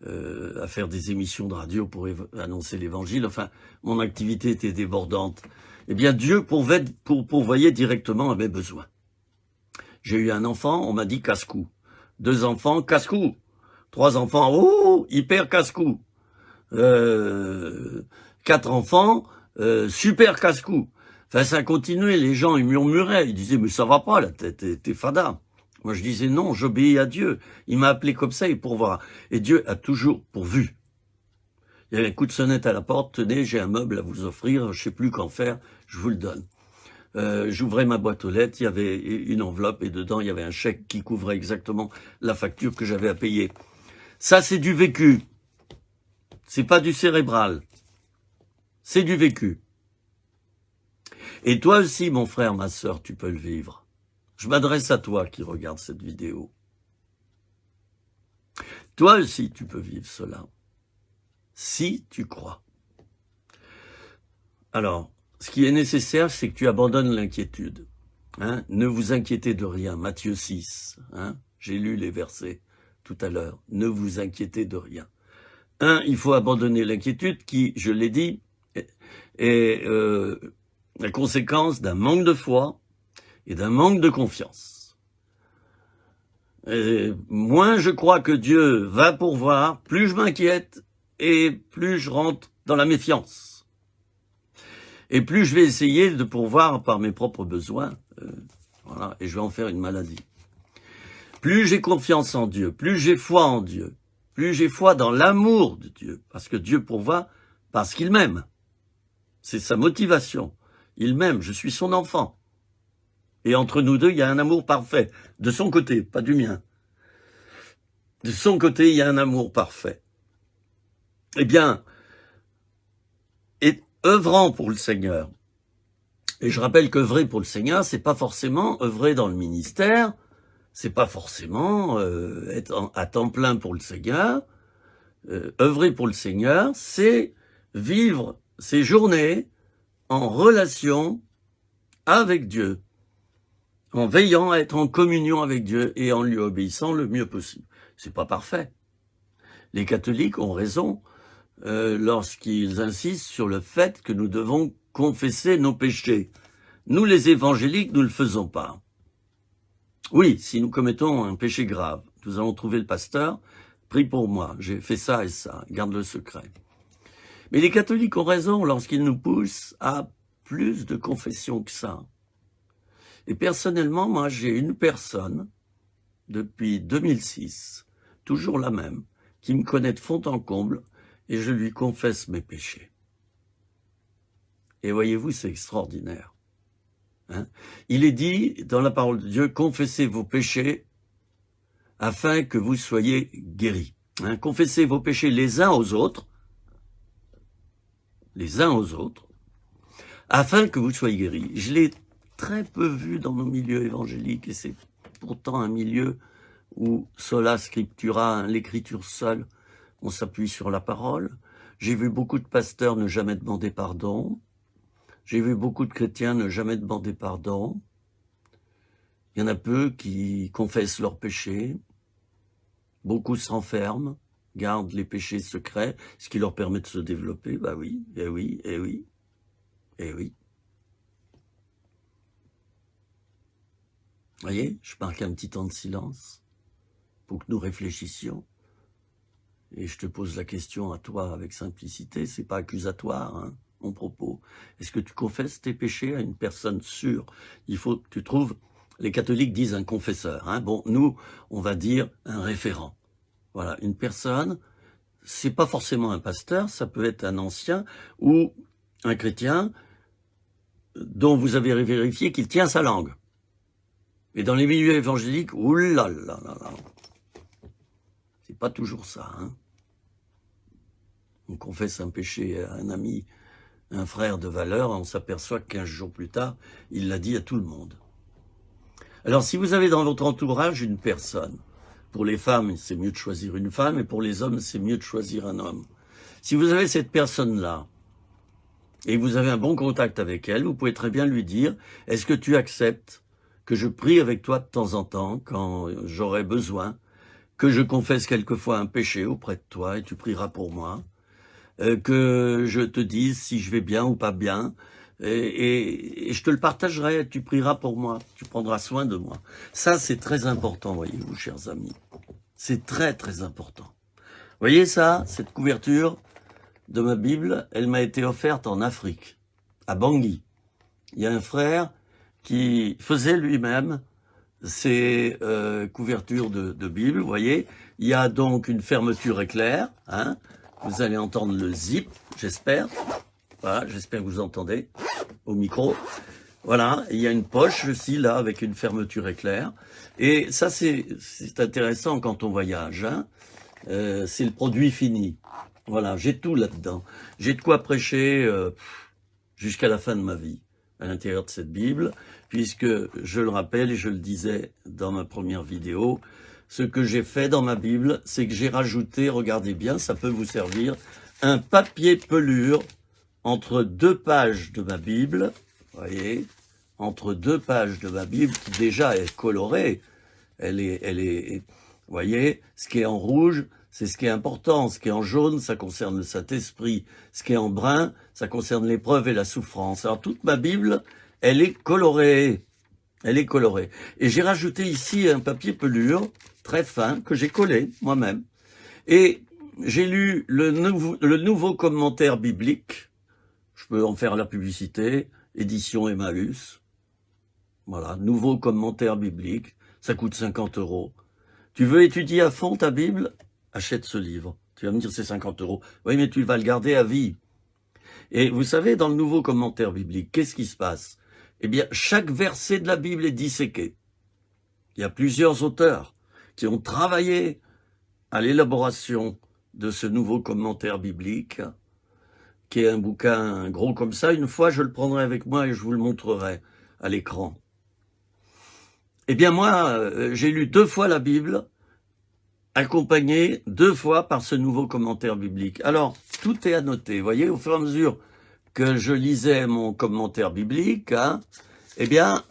à faire des émissions de radio pour annoncer l'évangile. Enfin, mon activité était débordante. Eh bien, Dieu pourvoyait directement à mes besoins. J'ai eu un enfant, on m'a dit casse-cou. 2 enfants, casse-cou. 3 enfants, oh, hyper casse-cou. 4 enfants, super casse-cou. Enfin, ça continuait, les gens, ils murmuraient, ils disaient, mais ça va pas, là, t'es fada. Moi, je disais, non, j'obéis à Dieu. Il m'a appelé comme ça et pourvoira. Et Dieu a toujours pourvu. Il y avait un coup de sonnette à la porte, tenez, j'ai un meuble à vous offrir, je sais plus qu'en faire, je vous le donne. J'ouvrais ma boîte aux lettres, il y avait une enveloppe et dedans il y avait un chèque qui couvrait exactement la facture que j'avais à payer. Ça, c'est du vécu. C'est pas du cérébral. C'est du vécu. Et toi aussi, mon frère, ma sœur, tu peux le vivre. Je m'adresse à toi qui regarde cette vidéo. Toi aussi, tu peux vivre cela. Si tu crois. Alors, ce qui est nécessaire, c'est que tu abandonnes l'inquiétude. Hein, ne vous inquiétez de rien. Matthieu 6. Hein, j'ai lu les versets tout à l'heure. Ne vous inquiétez de rien. Il faut abandonner l'inquiétude qui, je l'ai dit, est la conséquence d'un manque de foi et d'un manque de confiance. Et moins je crois que Dieu va pourvoir, plus je m'inquiète et plus je rentre dans la méfiance. Et plus je vais essayer de pourvoir par mes propres besoins, voilà, et je vais en faire une maladie. Plus j'ai confiance en Dieu, plus j'ai foi en Dieu, plus j'ai foi dans l'amour de Dieu, parce que Dieu pourvoit parce qu'il m'aime. C'est sa motivation. Il m'aime, je suis son enfant. Et entre nous deux, il y a un amour parfait. De son côté, pas du mien. De son côté, il y a un amour parfait. Eh bien, et œuvrant pour le Seigneur. Et je rappelle qu'œuvrer pour le Seigneur, c'est pas forcément œuvrer dans le ministère, c'est pas forcément être à temps plein pour le Seigneur. Œuvrer pour le Seigneur, c'est vivre ses journées en relation avec Dieu, en veillant à être en communion avec Dieu et en lui obéissant le mieux possible. C'est pas parfait. Les catholiques ont raison lorsqu'ils insistent sur le fait que nous devons confesser nos péchés. Nous, les évangéliques, nous ne le faisons pas. Oui, si nous commettons un péché grave, nous allons trouver le pasteur, prie pour moi, j'ai fait ça et ça, garde le secret. Mais les catholiques ont raison lorsqu'ils nous poussent à plus de confession que ça. Et personnellement, moi, j'ai une personne, depuis 2006, toujours la même, qui me connaît de fond en comble, et je lui confesse mes péchés. Et voyez-vous, c'est extraordinaire. Hein, il est dit dans la parole de Dieu, confessez vos péchés afin que vous soyez guéris. Hein, confessez vos péchés les uns aux autres, afin que vous soyez guéris. Je l'ai très peu vu dans nos milieux évangéliques, et c'est pourtant un milieu où sola scriptura, hein, l'écriture seule, on s'appuie sur la parole. J'ai vu beaucoup de pasteurs ne jamais demander pardon. J'ai vu beaucoup de chrétiens ne jamais demander pardon. Il y en a peu qui confessent leurs péchés. Beaucoup s'enferment, gardent les péchés secrets, ce qui leur permet de se développer. Bah oui, eh oui, eh oui, eh oui. Vous voyez, je marque un petit temps de silence pour que nous réfléchissions. Et je te pose la question à toi avec simplicité, c'est pas accusatoire, hein, mon propos. Est-ce que tu confesses tes péchés à une personne sûre? Il faut que tu trouves, les catholiques disent un confesseur, hein. Bon, nous, on va dire un référent. Voilà, une personne, c'est pas forcément un pasteur, ça peut être un ancien ou un chrétien dont vous avez vérifié qu'il tient sa langue. Et dans les milieux évangéliques, oulala, c'est pas toujours ça, hein. On confesse un péché à un ami, un frère de valeur, on s'aperçoit que 15 jours plus tard, il l'a dit à tout le monde. Alors, si vous avez dans votre entourage une personne, pour les femmes, c'est mieux de choisir une femme, et pour les hommes, c'est mieux de choisir un homme. Si vous avez cette personne-là, et vous avez un bon contact avec elle, vous pouvez très bien lui dire, est-ce que tu acceptes que je prie avec toi de temps en temps, quand j'aurai besoin, que je confesse quelquefois un péché auprès de toi, et tu prieras pour moi, que je te dise si je vais bien ou pas bien, et je te le partagerai, tu prieras pour moi, tu prendras soin de moi. Ça, c'est très important, voyez-vous, chers amis. C'est très, très important. Voyez ça, cette couverture de ma Bible, elle m'a été offerte en Afrique, à Bangui. Il y a un frère qui faisait lui-même ces couvertures de Bible, vous voyez. Il y a donc une fermeture éclair, hein, Vous allez entendre le zip, j'espère. Voilà, j'espère que vous entendez au micro. Voilà, il y a une poche aussi là avec une fermeture éclair. Et ça c'est intéressant quand on voyage. Hein. C'est le produit fini. Voilà, j'ai tout là-dedans. J'ai de quoi prêcher jusqu'à la fin de ma vie à l'intérieur de cette Bible, puisque je le rappelle et je le disais dans ma première vidéo, ce que j'ai fait dans ma Bible, c'est que j'ai rajouté, regardez bien, ça peut vous servir, un papier pelure entre 2 pages de ma Bible, voyez, entre 2 pages de ma Bible, qui déjà est colorée, elle est, vous voyez, ce qui est en rouge, c'est ce qui est important. Ce qui est en jaune, ça concerne le Saint-Esprit. Ce qui est en brun, ça concerne l'épreuve et la souffrance. Alors toute ma Bible, elle est colorée. Elle est colorée. Et j'ai rajouté ici un papier pelure, très fin, que j'ai collé moi-même. Et j'ai lu le nouveau commentaire biblique. Je peux en faire la publicité. Édition Emmaüs. Voilà, nouveau commentaire biblique. Ça coûte 50 €. Tu veux étudier à fond ta Bible? Achète ce livre. Tu vas me dire c'est 50 €. Oui, mais tu vas le garder à vie. Et vous savez, dans le nouveau commentaire biblique, qu'est-ce qui se passe? Eh bien, chaque verset de la Bible est disséqué. Il y a plusieurs auteurs qui ont travaillé à l'élaboration de ce nouveau commentaire biblique, qui est un bouquin gros comme ça. Une fois, je le prendrai avec moi et je vous le montrerai à l'écran. Eh bien, moi, j'ai lu 2 fois la Bible, accompagné 2 fois par ce nouveau commentaire biblique. Alors, tout est annoté. Vous voyez, au fur et à mesure que je lisais mon commentaire biblique, hein, eh bien,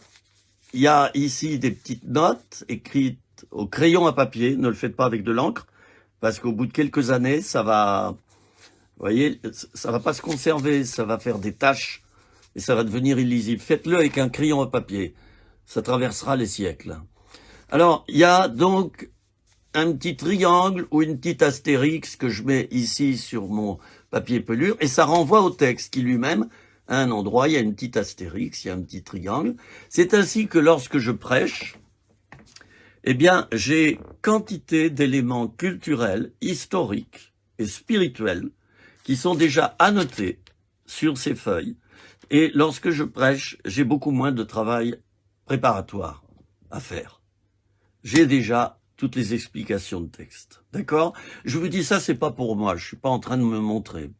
il y a ici des petites notes écrites au crayon à papier. Ne le faites pas avec de l'encre, parce qu'au bout de quelques années, ça va, vous voyez, ça va pas se conserver, ça va faire des taches et ça va devenir illisible. Faites-le avec un crayon à papier. Ça traversera les siècles. Alors, il y a donc un petit triangle ou une petite astérix que je mets ici sur mon papier pelure, et ça renvoie au texte qui lui-même, à un endroit, il y a une petite astérix, il y a un petit triangle. C'est ainsi que lorsque je prêche, eh bien, j'ai quantité d'éléments culturels, historiques et spirituels qui sont déjà annotés sur ces feuilles. Et lorsque je prêche, j'ai beaucoup moins de travail préparatoire à faire. J'ai déjà toutes les explications de texte. D'accord? Je vous dis ça, c'est pas pour moi. Je suis pas en train de me montrer.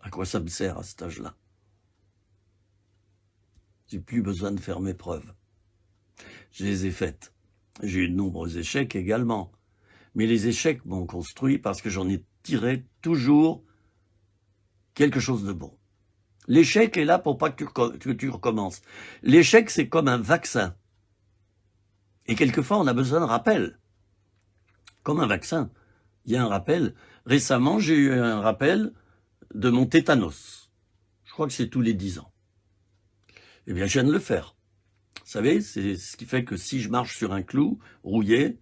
À quoi ça me sert à cet âge-là? J'ai plus besoin de faire mes preuves. Je les ai faites. J'ai eu de nombreux échecs également. Mais les échecs m'ont construit parce que j'en ai tiré toujours quelque chose de bon. L'échec est là pour pas que tu recommences. L'échec, c'est comme un vaccin. Et quelquefois, on a besoin de rappel. Comme un vaccin. Il y a un rappel. Récemment, j'ai eu un rappel de mon tétanos. Je crois que c'est tous les 10 ans. Eh bien, je viens de le faire. Vous savez, c'est ce qui fait que si je marche sur un clou rouillé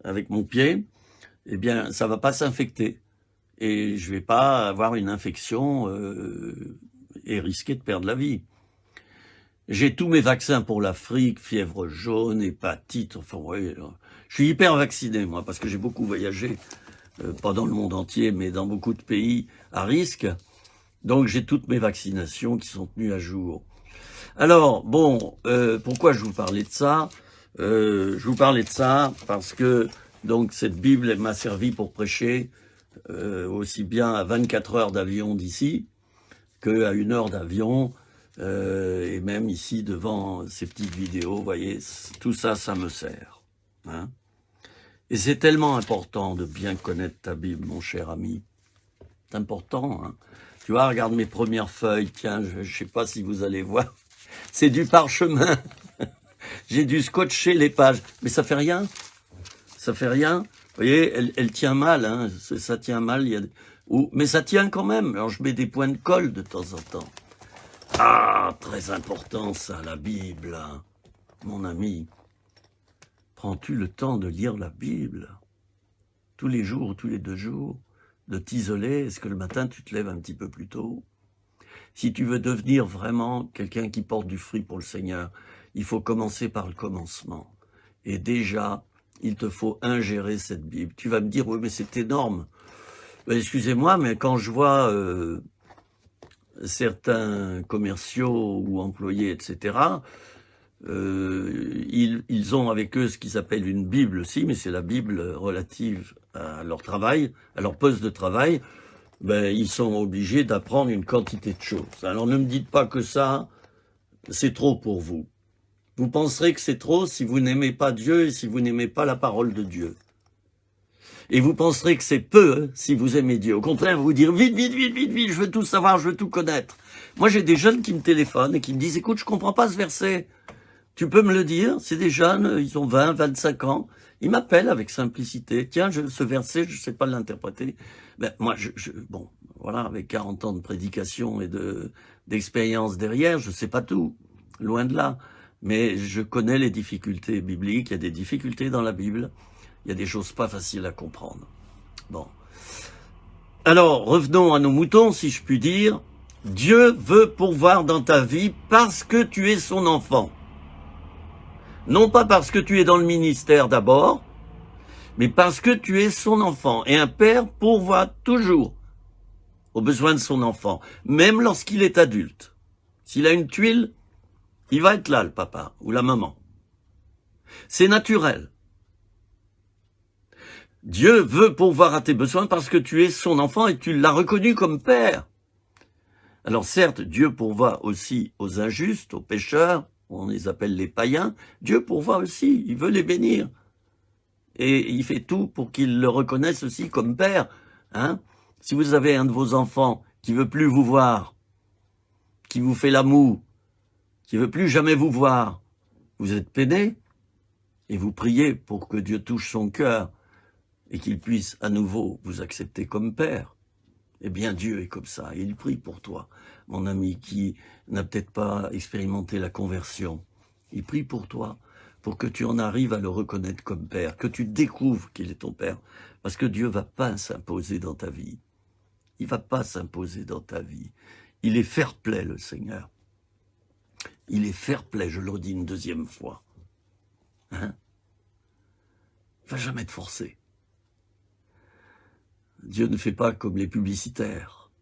avec mon pied, eh bien, ça va pas s'infecter. Et je vais pas avoir une infection et risquer de perdre la vie. J'ai tous mes vaccins pour l'Afrique, fièvre jaune, hépatite, enfin, ouais, je suis hyper vacciné, moi, parce que j'ai beaucoup voyagé, pas dans le monde entier, mais dans beaucoup de pays à risque. Donc, j'ai toutes mes vaccinations qui sont tenues à jour. Alors, bon, pourquoi je vous parlais de ça? Je vous parlais de ça parce que, donc, cette Bible, elle m'a servi pour prêcher aussi bien à 24 heures d'avion d'ici qu'à 1 heure d'avion, et même ici devant ces petites vidéos, vous voyez, tout ça, ça me sert. Hein. Et c'est tellement important de bien connaître ta Bible, mon cher ami. C'est important. Hein. Tu vois, regarde mes premières feuilles, tiens, je ne sais pas si vous allez voir, c'est du parchemin. J'ai dû scotcher les pages, mais ça fait rien. Ça fait rien. Vous voyez, elle tient mal, hein. Ça tient mal. Mais ça tient quand même. Alors je mets des points de colle de temps en temps. Ah, très important ça, la Bible. Hein. Mon ami, prends-tu le temps de lire la Bible? Tous les jours ou tous les 2 jours? De t'isoler? Est-ce que le matin tu te lèves un petit peu plus tôt? Si tu veux devenir vraiment quelqu'un qui porte du fruit pour le Seigneur, il faut commencer par le commencement. Et déjà, il te faut ingérer cette Bible. Tu vas me dire, oui, mais c'est énorme. Excusez-moi, mais quand je vois certains commerciaux ou employés, etc., ils ont avec eux ce qu'ils appellent une Bible aussi, mais c'est la Bible relative à leur travail, à leur poste de travail. Ils sont obligés d'apprendre une quantité de choses. Alors ne me dites pas que ça, c'est trop pour vous. Vous penserez que c'est trop si vous n'aimez pas Dieu et si vous n'aimez pas la parole de Dieu. Et vous penserez que c'est peu si vous aimez Dieu. Au contraire, vous dire vite, vite, vite, vite, vite, je veux tout savoir, je veux tout connaître. Moi, j'ai des jeunes qui me téléphonent et qui me disent, écoute, je comprends pas ce verset. Tu peux me le dire? C'est des jeunes, ils ont 20, 25 ans. Ils m'appellent avec simplicité. Tiens, ce verset, je sais pas l'interpréter. Moi, bon, voilà, avec 40 ans de prédication et d'expérience derrière, je sais pas tout. Loin de là. Mais je connais les difficultés bibliques. Il y a des difficultés dans la Bible. Il y a des choses pas faciles à comprendre. Bon. Alors, revenons à nos moutons, si je puis dire. Dieu veut pourvoir dans ta vie parce que tu es son enfant. Non pas parce que tu es dans le ministère d'abord, mais parce que tu es son enfant. Et un père pourvoit toujours aux besoins de son enfant, même lorsqu'il est adulte. S'il a une tuile, il va être là, le papa ou la maman. C'est naturel. Dieu veut pourvoir à tes besoins parce que tu es son enfant et tu l'as reconnu comme père. Alors certes, Dieu pourvoit aussi aux injustes, aux pécheurs, on les appelle les païens. Dieu pourvoit aussi, il veut les bénir. Et il fait tout pour qu'ils le reconnaissent aussi comme père. Hein? Si vous avez un de vos enfants qui veut plus vous voir, qui vous fait la moue, qui veut plus jamais vous voir, vous êtes peiné et vous priez pour que Dieu touche son cœur et qu'il puisse à nouveau vous accepter comme père. Eh bien, Dieu est comme ça, et il prie pour toi, mon ami qui n'a peut-être pas expérimenté la conversion. Il prie pour toi, pour que tu en arrives à le reconnaître comme père, que tu découvres qu'il est ton père, parce que Dieu va pas s'imposer dans ta vie. Il va pas s'imposer dans ta vie. Il est fair-play, le Seigneur. Il est fair-play, je le redis une deuxième fois. Hein? Il va jamais te forcer. Dieu ne fait pas comme les publicitaires.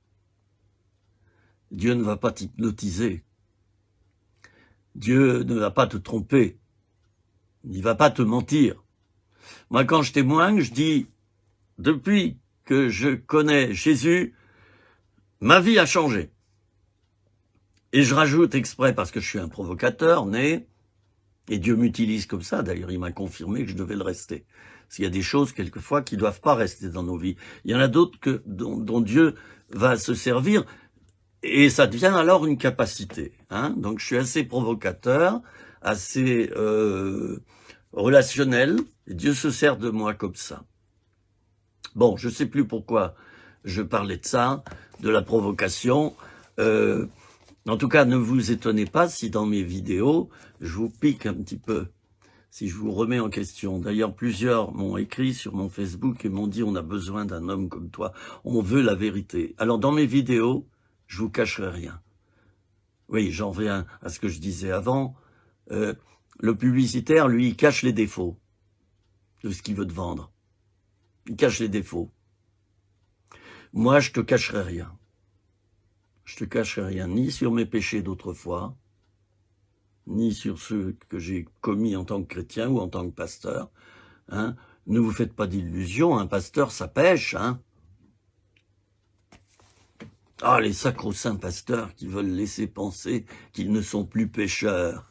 Dieu ne va pas t'hypnotiser. Dieu ne va pas te tromper. Il ne va pas te mentir. Moi, quand je témoigne, je dis, depuis que je connais Jésus, ma vie a changé. Et je rajoute exprès, parce que je suis un provocateur, né, et Dieu m'utilise comme ça. D'ailleurs, il m'a confirmé que je devais le rester. Parce qu'il y a des choses, quelquefois, qui ne doivent pas rester dans nos vies. Il y en a d'autres dont Dieu va se servir, et ça devient alors une capacité. Hein. Donc, je suis assez provocateur, assez relationnel, et Dieu se sert de moi comme ça. Bon, je ne sais plus pourquoi je parlais de ça, de la provocation. En tout cas, ne vous étonnez pas si dans mes vidéos, je vous pique un petit peu, si je vous remets en question. D'ailleurs, plusieurs m'ont écrit sur mon Facebook et m'ont dit « On a besoin d'un homme comme toi, on veut la vérité ». Alors, dans mes vidéos, je vous cacherai rien. Oui, j'en reviens à ce que je disais avant. Le publicitaire, lui, il cache les défauts de ce qu'il veut te vendre. Il cache les défauts. Moi, je te cacherai rien. Je te cacherai rien, ni sur mes péchés d'autrefois, ni sur ceux que j'ai commis en tant que chrétien ou en tant que pasteur. Hein. Ne vous faites pas d'illusions, un pasteur, ça pêche. Hein. Ah, les sacro-saints pasteurs qui veulent laisser penser qu'ils ne sont plus pécheurs.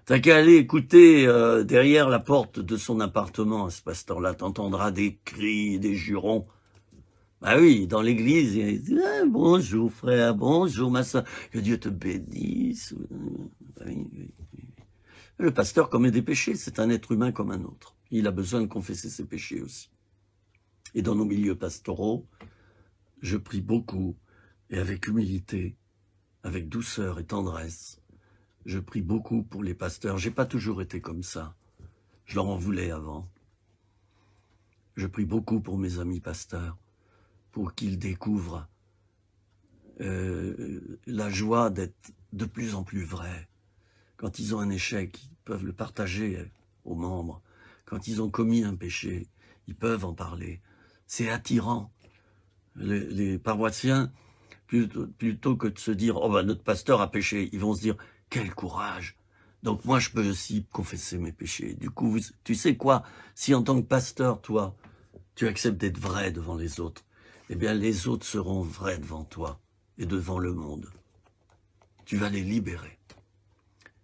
T'as qu'à aller écouter derrière la porte de son appartement, ce pasteur-là, t'entendras des cris, des jurons. Ah oui, dans l'église, il dit ah, bonjour frère, bonjour ma soeur, que Dieu te bénisse. Oui, oui. Le pasteur commet des péchés, c'est un être humain comme un autre. Il a besoin de confesser ses péchés aussi. Et dans nos milieux pastoraux, je prie beaucoup, et avec humilité, avec douceur et tendresse. Je prie beaucoup pour les pasteurs. J'ai pas toujours été comme ça. Je leur en voulais avant. Je prie beaucoup pour mes amis pasteurs, pour qu'ils découvrent la joie d'être de plus en plus vrais. Quand ils ont un échec, ils peuvent le partager aux membres. Quand ils ont commis un péché, ils peuvent en parler. C'est attirant. Les paroissiens, plutôt que de se dire « Oh ben notre pasteur a péché », ils vont se dire « Quel courage !» Donc moi je peux aussi confesser mes péchés. Du coup, tu sais quoi? Si en tant que pasteur, toi, tu acceptes d'être vrai devant les autres, eh bien les autres seront vrais devant toi et devant le monde. Tu vas les libérer.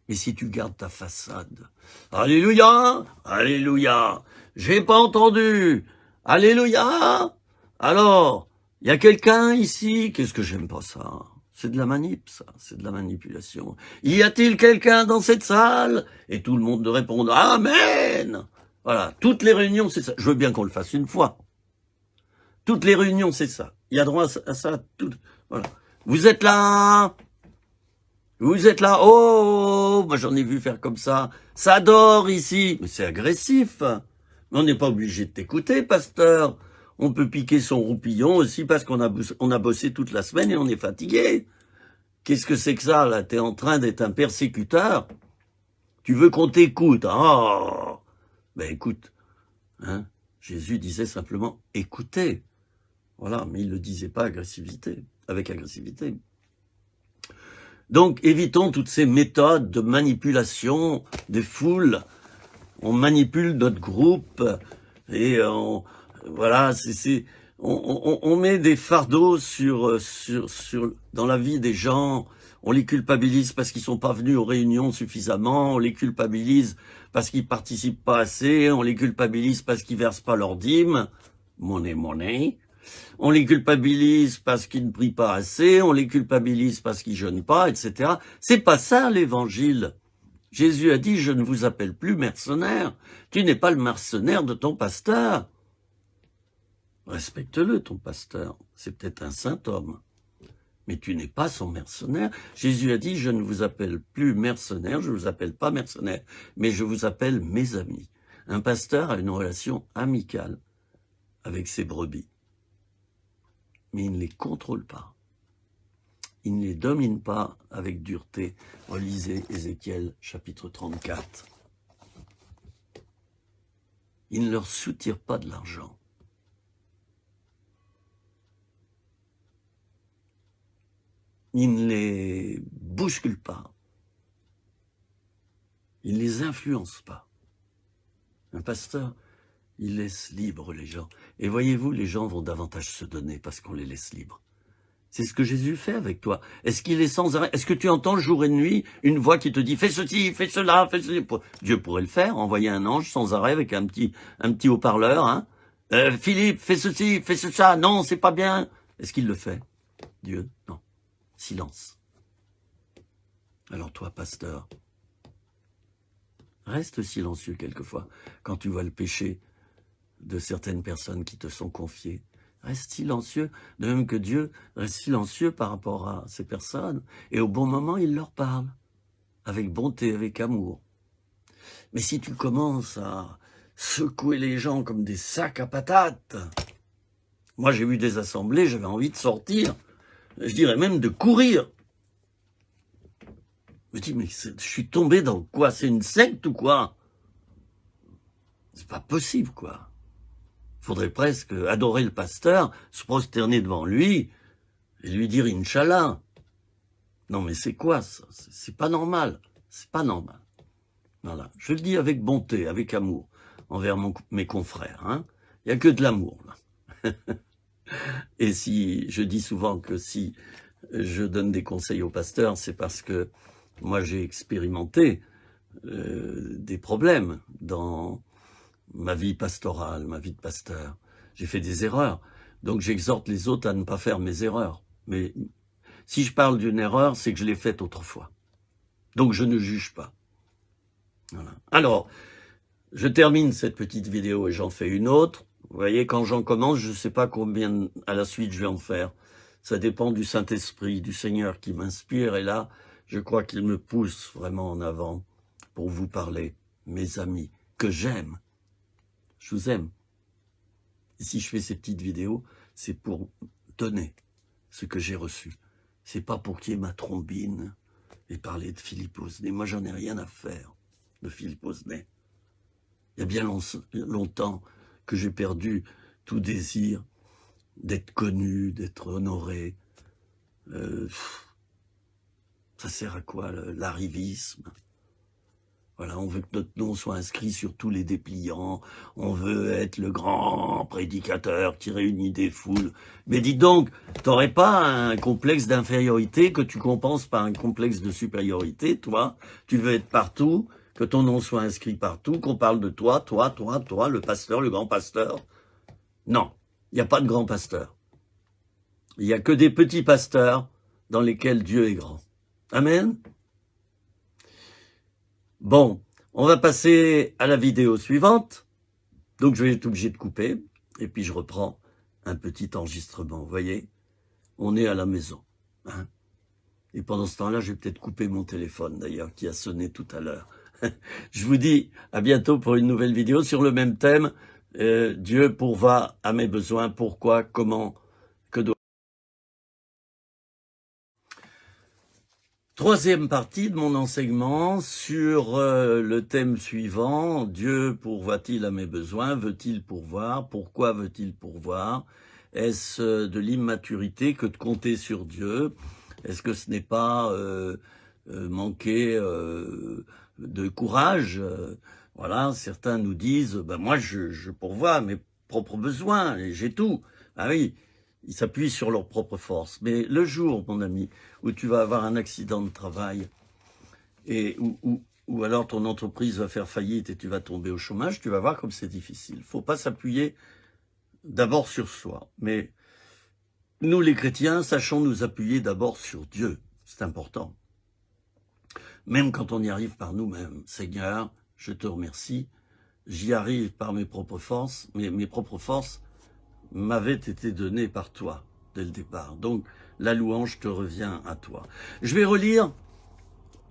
Et si tu gardes ta façade, Alléluia, Alléluia, j'ai pas entendu, Alléluia. Alors, il y a quelqu'un ici, qu'est-ce que j'aime pas ça? C'est de la manip, ça, c'est de la manipulation. Y a-t-il quelqu'un dans cette salle? Et tout le monde de répondre Amen. Voilà, toutes les réunions, c'est ça. Je veux bien qu'on le fasse une fois. Toutes les réunions, c'est ça. Il y a droit à ça. Tout. Voilà. Vous êtes là? Vous êtes là? Oh, moi j'en ai vu faire comme ça. Ça dort ici. Mais c'est agressif. Mais on n'est pas obligé de t'écouter, pasteur. On peut piquer son roupillon aussi parce qu'on a bossé toute la semaine et on est fatigué. Qu'est-ce que c'est que ça, là? T'es en train d'être un persécuteur? Tu veux qu'on t'écoute? Ah! Ben écoute, hein? Jésus disait simplement écoutez. Voilà, mais il le disait pas avec agressivité. Donc, évitons toutes ces méthodes de manipulation des foules. On manipule notre groupe et voilà, on met des fardeaux dans la vie des gens. On les culpabilise parce qu'ils sont pas venus aux réunions suffisamment. On les culpabilise parce qu'ils participent pas assez. On les culpabilise parce qu'ils versent pas leur dîme. Monnaie. On les culpabilise parce qu'ils ne prient pas assez, on les culpabilise parce qu'ils jeûnent pas, etc. C'est pas ça l'évangile. Jésus a dit, je ne vous appelle plus mercenaire. Tu n'es pas le mercenaire de ton pasteur. Respecte-le, ton pasteur. C'est peut-être un saint homme. Mais tu n'es pas son mercenaire. Jésus a dit, je ne vous appelle plus mercenaire, je ne vous appelle pas mercenaire, mais je vous appelle mes amis. Un pasteur a une relation amicale avec ses brebis. Mais il ne les contrôle pas. Il ne les domine pas avec dureté. Relisez Ézéchiel chapitre 34. Il ne leur soutire pas de l'argent. Il ne les bouscule pas. Il ne les influence pas. Un pasteur, il laisse libre les gens. Et voyez-vous, les gens vont davantage se donner parce qu'on les laisse libres. C'est ce que Jésus fait avec toi. Est-ce qu'il est sans arrêt? Est-ce que tu entends jour et nuit une voix qui te dit « Fais ceci, fais cela, fais ceci ». Dieu pourrait le faire, envoyer un ange sans arrêt avec un petit haut-parleur. Hein. Philippe, fais ceci, fais ça. Non, c'est pas bien. Est-ce qu'il le fait? Dieu, non. Silence. Alors toi, pasteur, reste silencieux quelquefois quand tu vois le péché de certaines personnes qui te sont confiées. Reste silencieux, de même que Dieu reste silencieux par rapport à ces personnes. Et au bon moment, il leur parle, avec bonté, avec amour. Mais si tu commences à secouer les gens comme des sacs à patates, moi j'ai vu des assemblées, j'avais envie de sortir, je dirais même de courir. Je me dis, mais je suis tombé dans quoi? C'est une secte ou quoi? C'est pas possible, quoi. Faudrait presque adorer le pasteur, se prosterner devant lui et lui dire Inch'Allah. Non mais c'est quoi ça? C'est pas normal. C'est pas normal. Voilà. Je le dis avec bonté, avec amour, envers mes confrères. Hein. Il n'y a que de l'amour là. Et si je dis souvent que si je donne des conseils au pasteur, c'est parce que moi j'ai expérimenté des problèmes dans ma vie pastorale, ma vie de pasteur. J'ai fait des erreurs. Donc j'exhorte les autres à ne pas faire mes erreurs. Mais si je parle d'une erreur, c'est que je l'ai faite autrefois. Donc je ne juge pas. Voilà. Alors, je termine cette petite vidéo et j'en fais une autre. Vous voyez, quand j'en commence, je ne sais pas combien à la suite je vais en faire. Ça dépend du Saint-Esprit, du Seigneur qui m'inspire. Et là, je crois qu'il me pousse vraiment en avant pour vous parler, mes amis, que j'aime. Je vous aime. Et si je fais ces petites vidéos, c'est pour donner ce que j'ai reçu. C'est pas pour qu'il y ait ma trombine et parler de Philippe Osnay. Moi, j'en ai rien à faire de Philippe Osnay. Il y a bien longtemps que j'ai perdu tout désir d'être connu, d'être honoré. Ça sert à quoi, l'arrivisme? Voilà, on veut que notre nom soit inscrit sur tous les dépliants, on veut être le grand prédicateur qui réunit des foules. Mais dis donc, t'aurais pas un complexe d'infériorité que tu compenses par un complexe de supériorité, toi? Tu veux être partout, que ton nom soit inscrit partout, qu'on parle de toi, le pasteur, le grand pasteur? Non, il n'y a pas de grand pasteur. Il n'y a que des petits pasteurs dans lesquels Dieu est grand. Amen. Bon, on va passer à la vidéo suivante. Donc, je vais être obligé de couper. Et puis, je reprends un petit enregistrement. Vous voyez, on est à la maison. Hein, et pendant ce temps-là, je vais peut-être couper mon téléphone, d'ailleurs, qui a sonné tout à l'heure. Je vous dis à bientôt pour une nouvelle vidéo sur le même thème. Dieu pourva à mes besoins. Pourquoi, comment, que doit... Troisième partie de mon enseignement sur le thème suivant. Dieu pourvoit-il à mes besoins? Veut-il pourvoir? Pourquoi veut-il pourvoir? Est-ce de l'immaturité que de compter sur Dieu? Est-ce que ce n'est pas manquer de courage? Voilà, certains nous disent, ben moi je pourvois à mes propres besoins et j'ai tout. Ah oui, ils s'appuient sur leur propre force. Mais le jour, mon ami, où tu vas avoir un accident de travail et ou alors ton entreprise va faire faillite et tu vas tomber au chômage, tu vas voir comme c'est difficile. Il ne faut pas s'appuyer d'abord sur soi. Mais nous, les chrétiens, sachons nous appuyer d'abord sur Dieu. C'est important. Même quand on y arrive par nous-mêmes. Seigneur, je te remercie. J'y arrive par mes propres forces, mais mes propres forces m'avaient été données par toi dès le départ. Donc, la louange te revient à toi. Je vais relire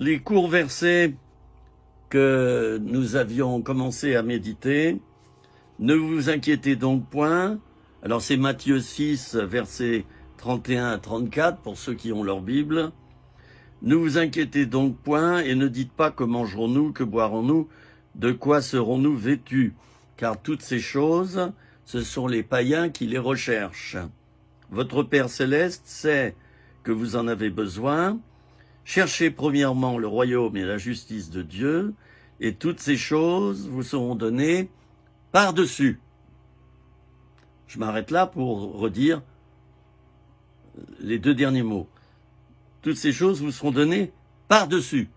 les courts versets que nous avions commencé à méditer. Ne vous inquiétez donc point. Alors, c'est Matthieu 6, versets 31 à 34, pour ceux qui ont leur Bible. Ne vous inquiétez donc point et ne dites pas que mangerons-nous, que boirons-nous, de quoi serons-nous vêtus, car toutes ces choses, ce sont les païens qui les recherchent. Votre Père céleste sait que vous en avez besoin. Cherchez premièrement le royaume et la justice de Dieu, et toutes ces choses vous seront données par-dessus. Je m'arrête là pour redire les deux derniers mots. Toutes ces choses vous seront données par-dessus.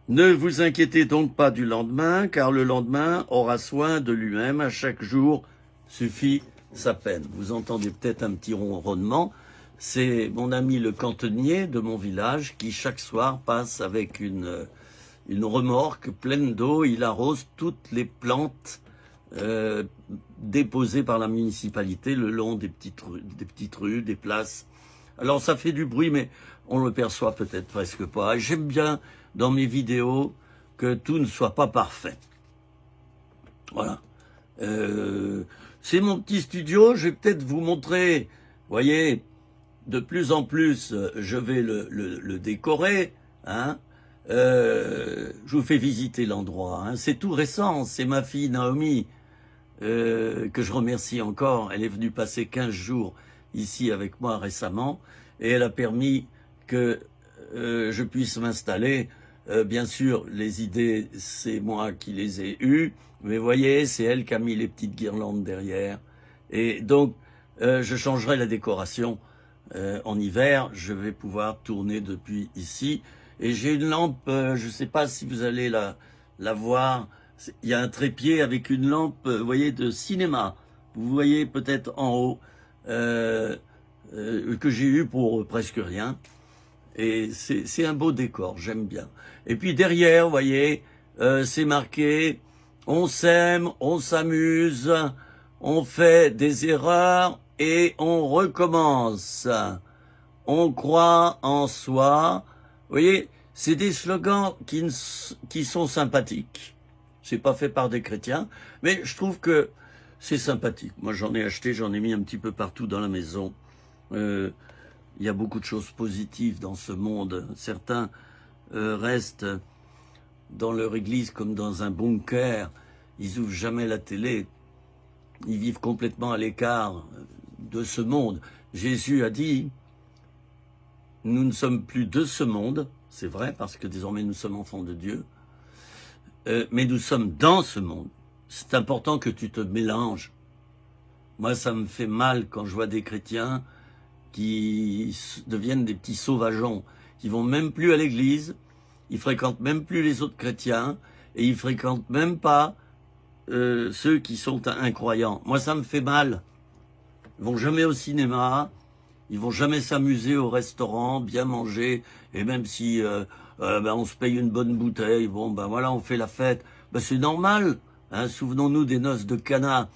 Ne vous inquiétez donc pas du lendemain, car le lendemain aura soin de lui-même. À chaque jour suffit sa peine. Vous entendez peut-être un petit ronronnement. C'est mon ami le cantonnier de mon village qui chaque soir passe avec une remorque pleine d'eau. Il arrose toutes les plantes déposées par la municipalité le long des petites rues, des places. Alors ça fait du bruit, mais on le perçoit peut-être presque pas. J'aime bien dans mes vidéos que tout ne soit pas parfait. Voilà. C'est mon petit studio, je vais peut-être vous montrer, vous voyez, de plus en plus, je vais le décorer. Hein. Je vous fais visiter l'endroit. Hein. C'est tout récent, c'est ma fille Naomi, que je remercie encore. Elle est venue passer 15 jours ici avec moi récemment, et elle a permis que je puisse m'installer. Bien sûr, les idées, c'est moi qui les ai eues, mais voyez, c'est elle qui a mis les petites guirlandes derrière. Et donc, je changerai la décoration en hiver. Je vais pouvoir tourner depuis ici. Et j'ai une lampe, je ne sais pas si vous allez la voir. Il y a un trépied avec une lampe, vous voyez, de cinéma. Vous voyez peut-être en haut, que j'ai eu pour presque rien. Et c'est un beau décor, j'aime bien. Et puis derrière, vous voyez, c'est marqué « On s'aime, on s'amuse, on fait des erreurs et on recommence. On croit en soi. » Vous voyez, c'est des slogans qui sont sympathiques. C'est pas fait par des chrétiens, mais je trouve que c'est sympathique. Moi, j'en ai acheté, j'en ai mis un petit peu partout dans la maison. Il y a beaucoup de choses positives dans ce monde. Certains restent dans leur église comme dans un bunker. Ils ouvrent jamais la télé. Ils vivent complètement à l'écart de ce monde. Jésus a dit, nous ne sommes plus de ce monde, c'est vrai, parce que désormais nous sommes enfants de Dieu, mais nous sommes dans ce monde. C'est important que tu te mélanges. Moi, ça me fait mal quand je vois des chrétiens qui deviennent des petits sauvageons, qui vont même plus à l'église, ils fréquentent même plus les autres chrétiens, et ils fréquentent même pas ceux qui sont incroyants. Moi, ça me fait mal. Ils vont jamais au cinéma, ils vont jamais s'amuser au restaurant, bien manger, et même si on se paye une bonne bouteille, bon ben voilà, on fait la fête. Ben c'est normal. Hein, souvenons-nous des noces de Cana,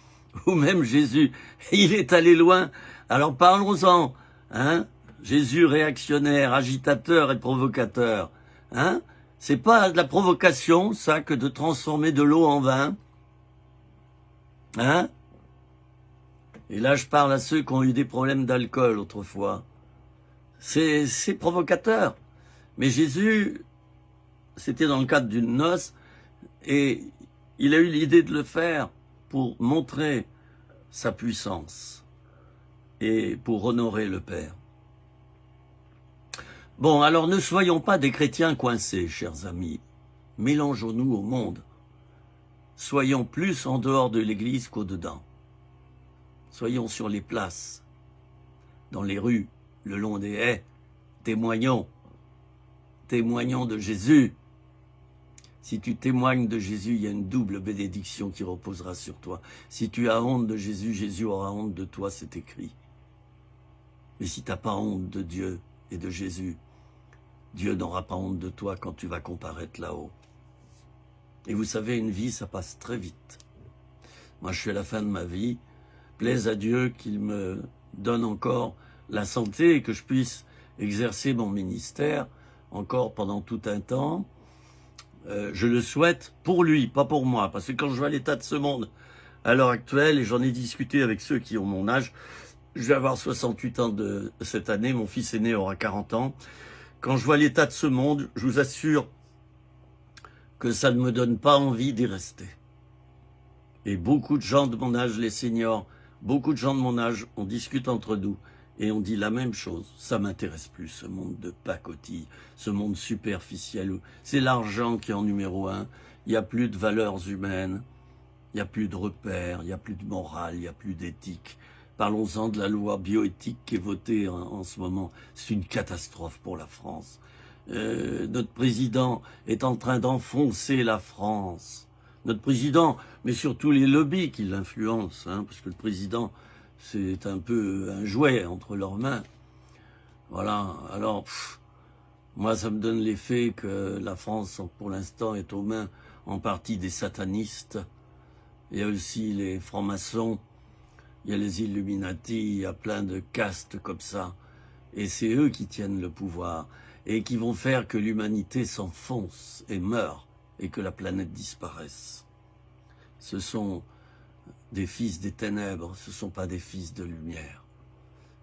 où même Jésus, il est allé loin. Alors parlons-en. Hein, Jésus réactionnaire, agitateur et provocateur. Hein, c'est pas de la provocation, ça, que de transformer de l'eau en vin. Hein? Et là, je parle à ceux qui ont eu des problèmes d'alcool autrefois. C'est provocateur. Mais Jésus, c'était dans le cadre d'une noce, et il a eu l'idée de le faire pour montrer sa puissance et pour honorer le Père. Bon, alors ne soyons pas des chrétiens coincés, chers amis. Mélangeons-nous au monde. Soyons plus en dehors de l'Église qu'au-dedans. Soyons sur les places, dans les rues, le long des haies, témoignons de Jésus. Si tu témoignes de Jésus, il y a une double bénédiction qui reposera sur toi. Si tu as honte de Jésus, Jésus aura honte de toi, c'est écrit. Mais si tu n'as pas honte de Dieu et de Jésus, Dieu n'aura pas honte de toi quand tu vas comparaître là-haut. Et vous savez, une vie, ça passe très vite. Moi, je suis à la fin de ma vie. Plaise à Dieu qu'il me donne encore la santé et que je puisse exercer mon ministère encore pendant tout un temps. Je le souhaite pour lui, pas pour moi. Parce que quand je vois l'état de ce monde à l'heure actuelle, et j'en ai discuté avec ceux qui ont mon âge, je vais avoir 68 ans de cette année, mon fils aîné aura 40 ans. Quand je vois l'état de ce monde, je vous assure que ça ne me donne pas envie d'y rester. Et beaucoup de gens de mon âge, les seniors, beaucoup de gens de mon âge, on discute entre nous et on dit la même chose. Ça m'intéresse plus, ce monde de pacotille, ce monde superficiel. C'est l'argent qui est en numéro un. Il n'y a plus de valeurs humaines, il n'y a plus de repères, il n'y a plus de morale, il n'y a plus d'éthique. Parlons-en de la loi bioéthique qui est votée en ce moment. C'est une catastrophe pour la France. Notre président est en train d'enfoncer la France. Notre président, mais surtout les lobbies qui l'influencent, hein, parce que le président, c'est un peu un jouet entre leurs mains. Voilà, alors, moi, ça me donne l'effet que la France, pour l'instant, est aux mains en partie des satanistes. Il y a aussi les francs-maçons, il y a les Illuminati, il y a plein de castes comme ça. Et c'est eux qui tiennent le pouvoir et qui vont faire que l'humanité s'enfonce et meurt et que la planète disparaisse. Ce sont des fils des ténèbres, ce ne sont pas des fils de lumière.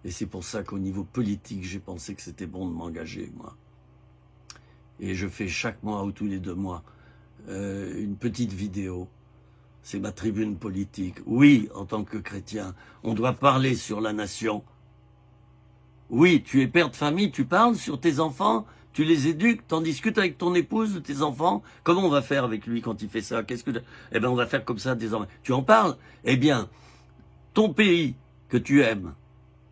Et c'est pour ça qu'au niveau politique, j'ai pensé que c'était bon de m'engager, moi. Et je fais chaque mois ou tous les 2 mois une petite vidéo. C'est ma tribune politique. Oui, en tant que chrétien, on doit parler sur la nation. Oui, tu es père de famille, tu parles sur tes enfants, tu les éduques, t'en discutes avec ton épouse de tes enfants. Comment on va faire avec lui quand il fait ça? Eh ben, on va faire comme ça désormais. Tu en parles? Eh bien, ton pays que tu aimes,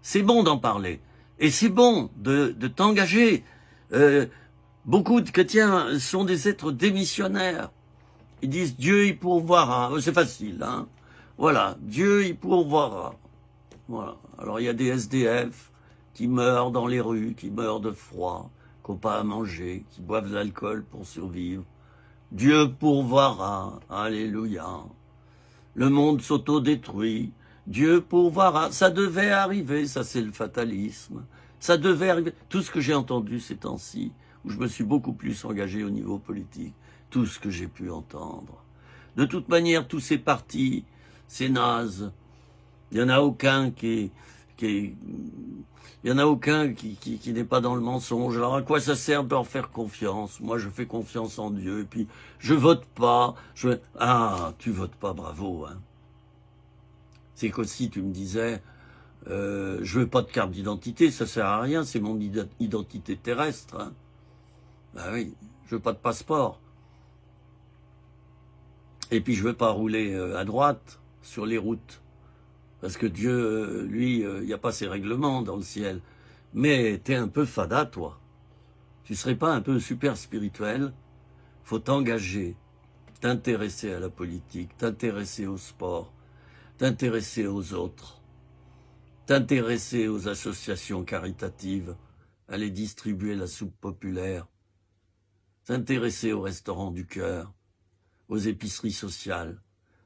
c'est bon d'en parler. Et c'est bon de t'engager. Beaucoup de chrétiens sont des êtres démissionnaires. Ils disent Dieu il pourvoira. C'est facile, hein. Voilà, Dieu il pourvoira. Voilà. Alors il y a des SDF qui meurent dans les rues, qui meurent de froid, qui n'ont pas à manger, qui boivent de l'alcool pour survivre. Dieu pourvoira. Alléluia. Le monde s'autodétruit. Dieu pourvoira. Ça devait arriver, ça c'est le fatalisme. Ça devait arriver. Tout ce que j'ai entendu ces temps-ci, où je me suis beaucoup plus engagé au niveau politique, tout ce que j'ai pu entendre. De toute manière, tous ces partis, c'est naze. Il n'y en a aucun qui n'est pas dans le mensonge. Alors à quoi ça sert de leur faire confiance? Moi, je fais confiance en Dieu. Et puis, je vote pas. Ah, tu votes pas, bravo. Hein. C'est qu'aussi tu me disais, je veux pas de carte d'identité, ça sert à rien, c'est mon identité terrestre. Hein. Ben oui, je veux pas de passeport. Et puis je veux pas rouler à droite sur les routes. Parce que Dieu, lui, il n'y a pas ses règlements dans le ciel. Mais t'es un peu fada, toi. Tu serais pas un peu super spirituel? Faut t'engager, t'intéresser à la politique, t'intéresser au sport, t'intéresser aux autres, t'intéresser aux associations caritatives, aller distribuer la soupe populaire, t'intéresser aux restaurants du cœur, aux épiceries sociales,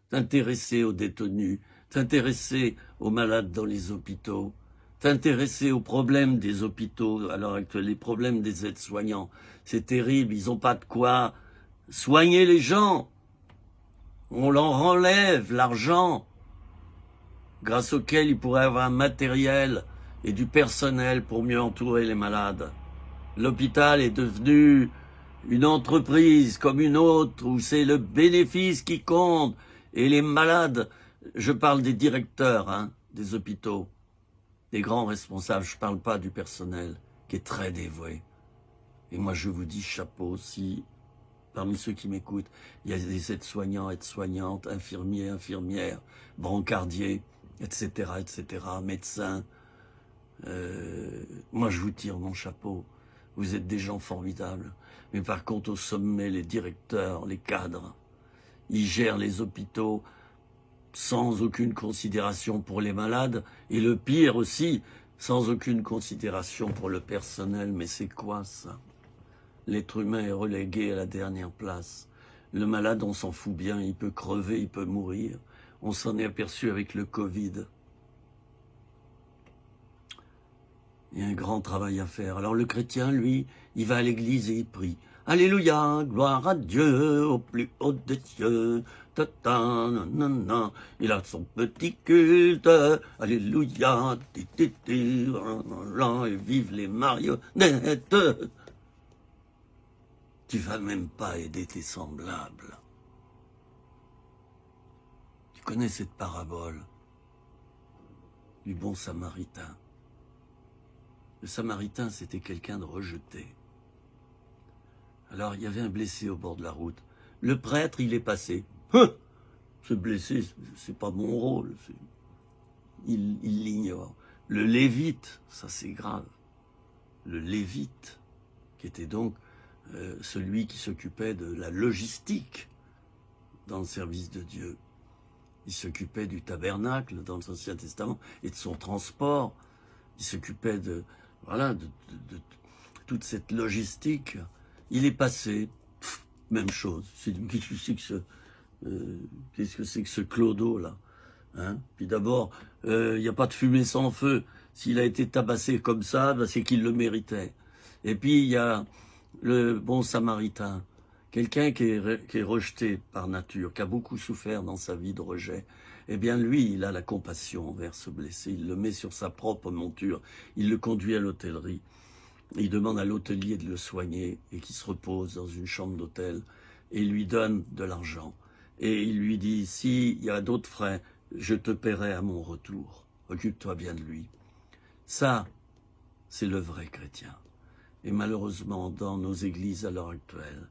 t'intéresser aux détenus, t'intéresser aux malades dans les hôpitaux, t'intéresser aux problèmes des hôpitaux à l'heure actuelle, les problèmes des aides-soignants. C'est terrible, ils n'ont pas de quoi soigner les gens. On leur enlève l'argent grâce auquel ils pourraient avoir un matériel et du personnel pour mieux entourer les malades. L'hôpital est devenu une entreprise comme une autre où c'est le bénéfice qui compte. Et les malades, je parle des directeurs des hôpitaux, des grands responsables, je ne parle pas du personnel qui est très dévoué. Et moi je vous dis chapeau si, parmi ceux qui m'écoutent, il y a des aides-soignants, aides-soignantes, infirmiers, infirmières, brancardiers, etc., médecins. Moi je vous tire mon chapeau, vous êtes des gens formidables. Mais par contre au sommet, les directeurs, les cadres, ils gèrent les hôpitaux sans aucune considération pour les malades, et le pire aussi, sans aucune considération pour le personnel. Mais c'est quoi ça? L'être humain est relégué à la dernière place. Le malade, on s'en fout bien, il peut crever, il peut mourir. On s'en est aperçu avec le Covid. Il y a un grand travail à faire. Alors le chrétien, lui, il va à l'église et il prie. Alléluia, gloire à Dieu, au plus haut des cieux. Tata, nanana. Il a son petit culte. Alléluia, titi, et vive les marionnettes. Tu vas même pas aider tes semblables. Tu connais cette parabole du bon samaritain. Le samaritain, c'était quelqu'un de rejeté. Alors, il y avait un blessé au bord de la route. Le prêtre, il est passé. Ce blessé, c'est pas mon rôle. Il l'ignore. Le lévite, ça c'est grave. Le lévite, qui était donc celui qui s'occupait de la logistique dans le service de Dieu. Il s'occupait du tabernacle dans l'Ancien Testament et de son transport. Il s'occupait de toute cette logistique. Il est passé, même chose. Qu'est-ce que c'est que ce clodo là, hein? Puis d'abord, il n'y a pas de fumée sans feu. S'il a été tabassé comme ça, ben c'est qu'il le méritait. Et puis il y a le bon samaritain, quelqu'un qui est rejeté par nature, qui a beaucoup souffert dans sa vie de rejet. Eh bien lui, il a la compassion envers ce blessé. Il le met sur sa propre monture. Il le conduit à l'hôtellerie. Il demande à l'hôtelier de le soigner et qu'il se repose dans une chambre d'hôtel et il lui donne de l'argent. Et il lui dit, s'il y a d'autres frais, je te paierai à mon retour. Occupe-toi bien de lui. Ça, c'est le vrai chrétien. Et malheureusement, dans nos églises à l'heure actuelle,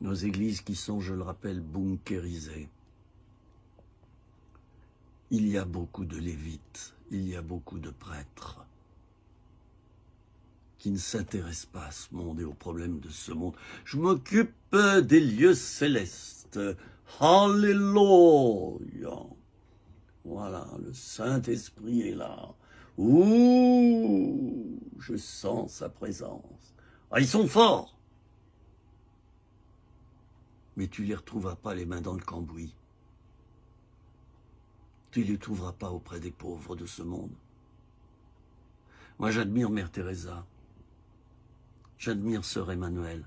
nos églises qui sont, je le rappelle, bunkérisées, il y a beaucoup de lévites, il y a beaucoup de prêtres qui ne s'intéressent pas à ce monde et aux problèmes de ce monde. Je m'occupe des lieux célestes. Alléluia. Voilà, le Saint-Esprit est là. Ouh, je sens sa présence. Ah, ils sont forts. Mais tu ne les retrouveras pas les mains dans le cambouis. Tu ne les trouveras pas auprès des pauvres de ce monde. Moi, j'admire Mère Teresa. J'admire Sœur Emmanuel.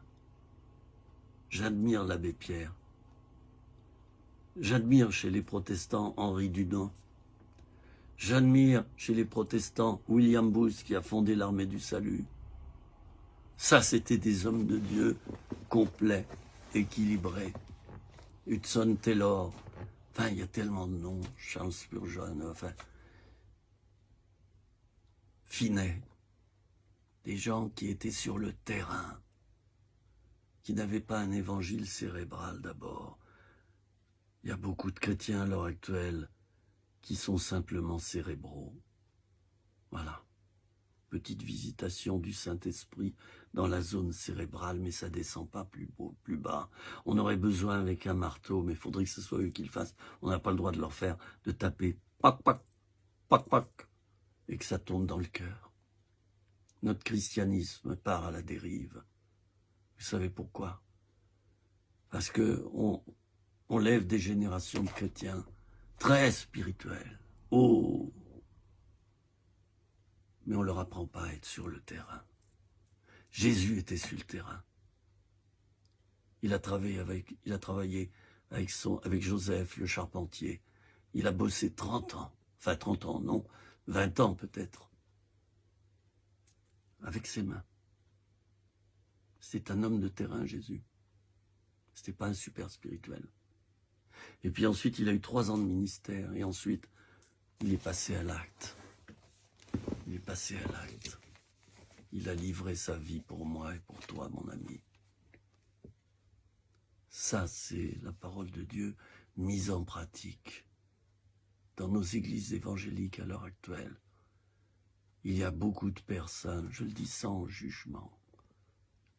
J'admire l'abbé Pierre. J'admire chez les protestants Henri Dunant. J'admire chez les protestants William Booth qui a fondé l'Armée du Salut. Ça, c'était des hommes de Dieu complets, équilibrés. Hudson Taylor, Enfin, il y a tellement de noms, Charles Spurgeon, enfin, Finet, des gens qui étaient sur le terrain, qui n'avaient pas un évangile cérébral d'abord. Il y a beaucoup de chrétiens à l'heure actuelle qui sont simplement cérébraux. Voilà. Petite visitation du Saint-Esprit dans la zone cérébrale, mais ça descend pas plus bas. On aurait besoin avec un marteau, mais il faudrait que ce soit eux qui le fassent. On n'a pas le droit de leur faire, de taper, pac, pac, pac, pac, et que ça tombe dans le cœur. Notre christianisme part à la dérive. Vous savez pourquoi? Parce que on lève des générations de chrétiens très spirituels. Oh! Mais on ne leur apprend pas à être sur le terrain. Jésus était sur le terrain. Il a travaillé avec Joseph, le charpentier. Il a bossé 30 ans. Enfin, 30 ans, non. 20 ans peut-être. Avec ses mains. C'était un homme de terrain, Jésus. C'était pas un super spirituel. Et puis ensuite, il a eu 3 ans de ministère. Et ensuite, il est passé à l'acte. Il est passé à l'acte. Il a livré sa vie pour moi et pour toi, mon ami. Ça, c'est la parole de Dieu mise en pratique. Dans nos églises évangéliques à l'heure actuelle, il y a beaucoup de personnes, je le dis sans jugement.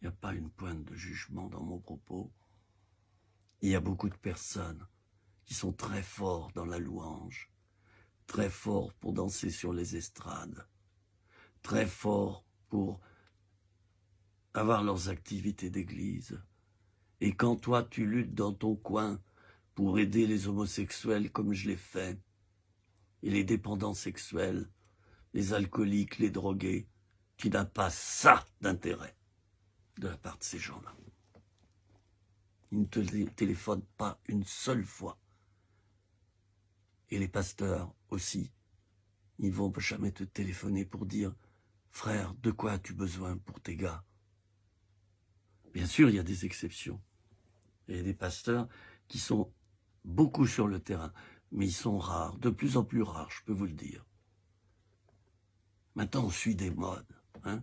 Il n'y a pas une pointe de jugement dans mon propos. Il y a beaucoup de personnes qui sont très forts dans la louange, très forts pour danser sur les estrades, très forts pour avoir leurs activités d'église. Et quand toi, tu luttes dans ton coin pour aider les homosexuels comme je l'ai fait, et les dépendants sexuels, les alcooliques, les drogués, tu n'as pas ça d'intérêt de la part de ces gens-là. Ils ne te téléphonent pas une seule fois. Et les pasteurs aussi, ils ne vont jamais te téléphoner pour dire « Frère, de quoi as-tu besoin pour tes gars ?» Bien sûr, il y a des exceptions. Il y a des pasteurs qui sont beaucoup sur le terrain, mais ils sont rares, de plus en plus rares, je peux vous le dire. Maintenant, on suit des modes. Hein.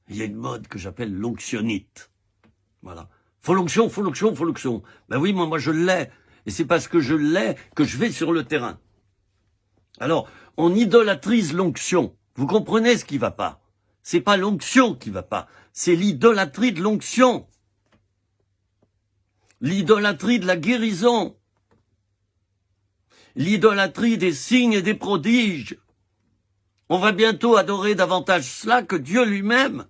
Il y a une mode que j'appelle l'onctionnite. Voilà. Faut l'onction, faut l'onction, faut l'onction. Ben oui, moi je l'ai. Et c'est parce que je l'ai que je vais sur le terrain. Alors, on idolâtrise l'onction. Vous comprenez ce qui va pas? C'est pas l'onction qui va pas. C'est l'idolâtrie de l'onction. L'idolâtrie de la guérison. L'idolâtrie des signes et des prodiges. On va bientôt adorer davantage cela que Dieu lui-même.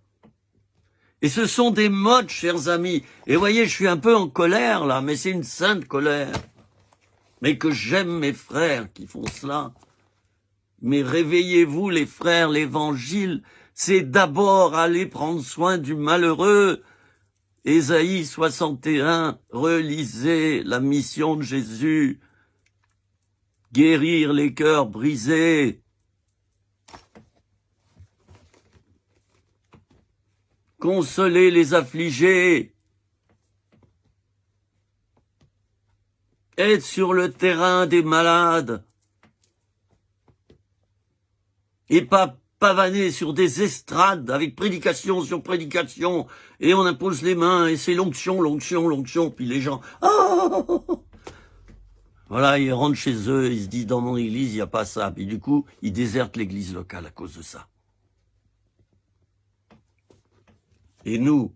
Et ce sont des modes, chers amis. Et voyez, je suis un peu en colère là, mais c'est une sainte colère. Mais que j'aime mes frères qui font cela. Mais réveillez-vous les frères, l'évangile, c'est d'abord aller prendre soin du malheureux. Ésaïe 61, relisez la mission de Jésus. Guérir les cœurs brisés. Consoler les affligés. Être sur le terrain des malades. Et pas pavaner sur des estrades avec prédication sur prédication, et on impose les mains, et c'est l'onction, l'onction, l'onction, puis les gens, oh voilà, ils rentrent chez eux, ils se disent, dans mon église, il n'y a pas ça, puis du coup, ils désertent l'église locale à cause de ça. Et nous,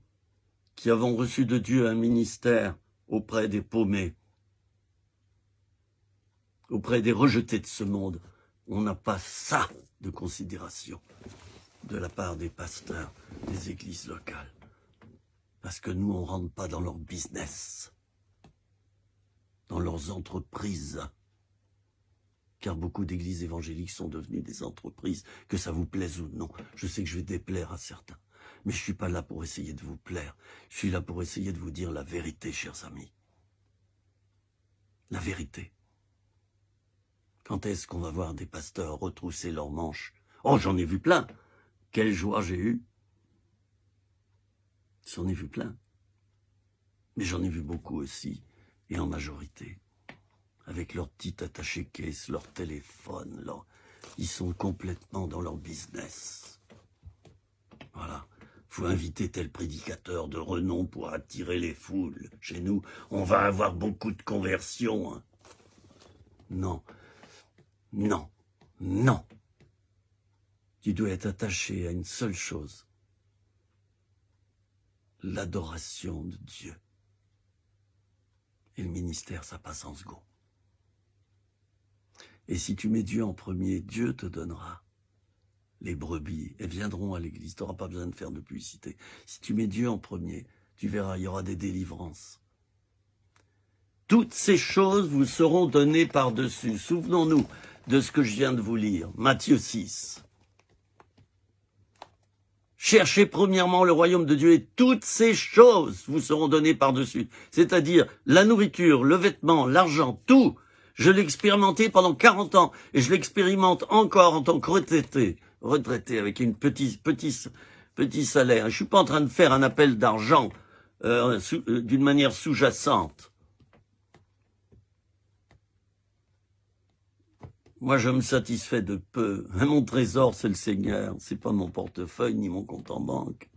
qui avons reçu de Dieu un ministère auprès des paumés, auprès des rejetés de ce monde, on n'a pas ça de considération de la part des pasteurs des églises locales. Parce que nous, on ne rentre pas dans leur business, dans leurs entreprises. Car beaucoup d'églises évangéliques sont devenues des entreprises, que ça vous plaise ou non. Je sais que je vais déplaire à certains, mais je ne suis pas là pour essayer de vous plaire. Je suis là pour essayer de vous dire la vérité, chers amis. La vérité. Quand est-ce qu'on va voir des pasteurs retrousser leurs manches? Oh, j'en ai vu plein. Quelle joie j'ai eue. J'en ai vu plein. Mais j'en ai vu beaucoup aussi, et en majorité. avec leur petit attaché-caisse, leur téléphone, ils sont complètement dans leur business. Voilà. Faut inviter tel prédicateur de renom pour attirer les foules. Chez nous, on va avoir beaucoup de conversions. Hein. Non, non, non. Tu dois être attaché à une seule chose. L'adoration de Dieu. Et le ministère, ça passe en second. Et si tu mets Dieu en premier, Dieu te donnera les brebis. Elles viendront à l'église. Tu n'auras pas besoin de faire de publicité. Si tu mets Dieu en premier, tu verras, il y aura des délivrances. Toutes ces choses vous seront données par-dessus. Souvenons-nous de ce que je viens de vous lire. Matthieu 6. Cherchez premièrement le royaume de Dieu et toutes ces choses vous seront données par-dessus. C'est-à-dire la nourriture, le vêtement, l'argent, tout. Je l'ai expérimenté pendant 40 ans et je l'expérimente encore en tant que retraité avec une petit salaire. Je suis pas en train de faire un appel d'argent d'une manière sous-jacente. Moi, je me satisfais de peu. Mon trésor, c'est le Seigneur. C'est pas mon portefeuille ni mon compte en banque.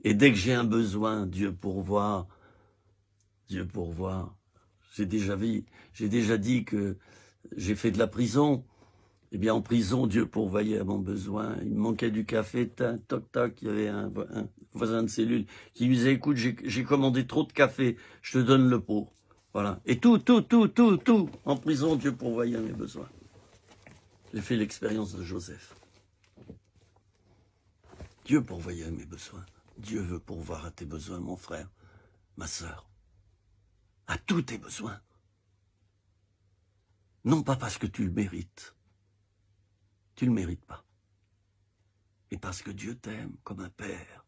Et dès que j'ai un besoin, Dieu pourvoit. Dieu pourvoit. J'ai déjà dit que j'ai fait de la prison. Eh bien, en prison, Dieu pourvoyait à mon besoin. Il me manquait du café, toc, toc. Il y avait un voisin de cellule qui lui disait, écoute, j'ai commandé trop de café, je te donne le pot. Voilà. Et tout. En prison, Dieu pourvoyait à mes besoins. J'ai fait l'expérience de Joseph. Dieu pourvoyait à mes besoins. Dieu veut pourvoir à tes besoins, mon frère, ma sœur. À tous tes besoins. Non pas parce que tu le mérites. Tu ne le mérites pas. Et parce que Dieu t'aime comme un père.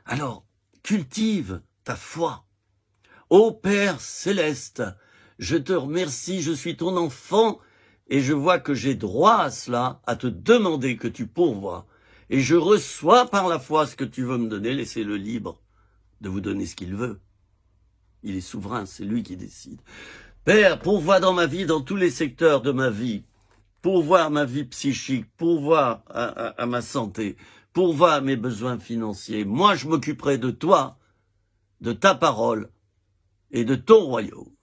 Alors, cultive ta foi. Ô Père céleste, je te remercie, je suis ton enfant et je vois que j'ai droit à cela, à te demander que tu pourvoies. Et je reçois par la foi ce que tu veux me donner, laissez-le libre de vous donner ce qu'il veut. Il est souverain, c'est lui qui décide. Père, pourvois dans ma vie, dans tous les secteurs de ma vie, pourvois ma vie psychique, pourvois à ma santé, pourvois à mes besoins financiers. Moi, je m'occuperai de toi, de ta parole, et de ton royaume.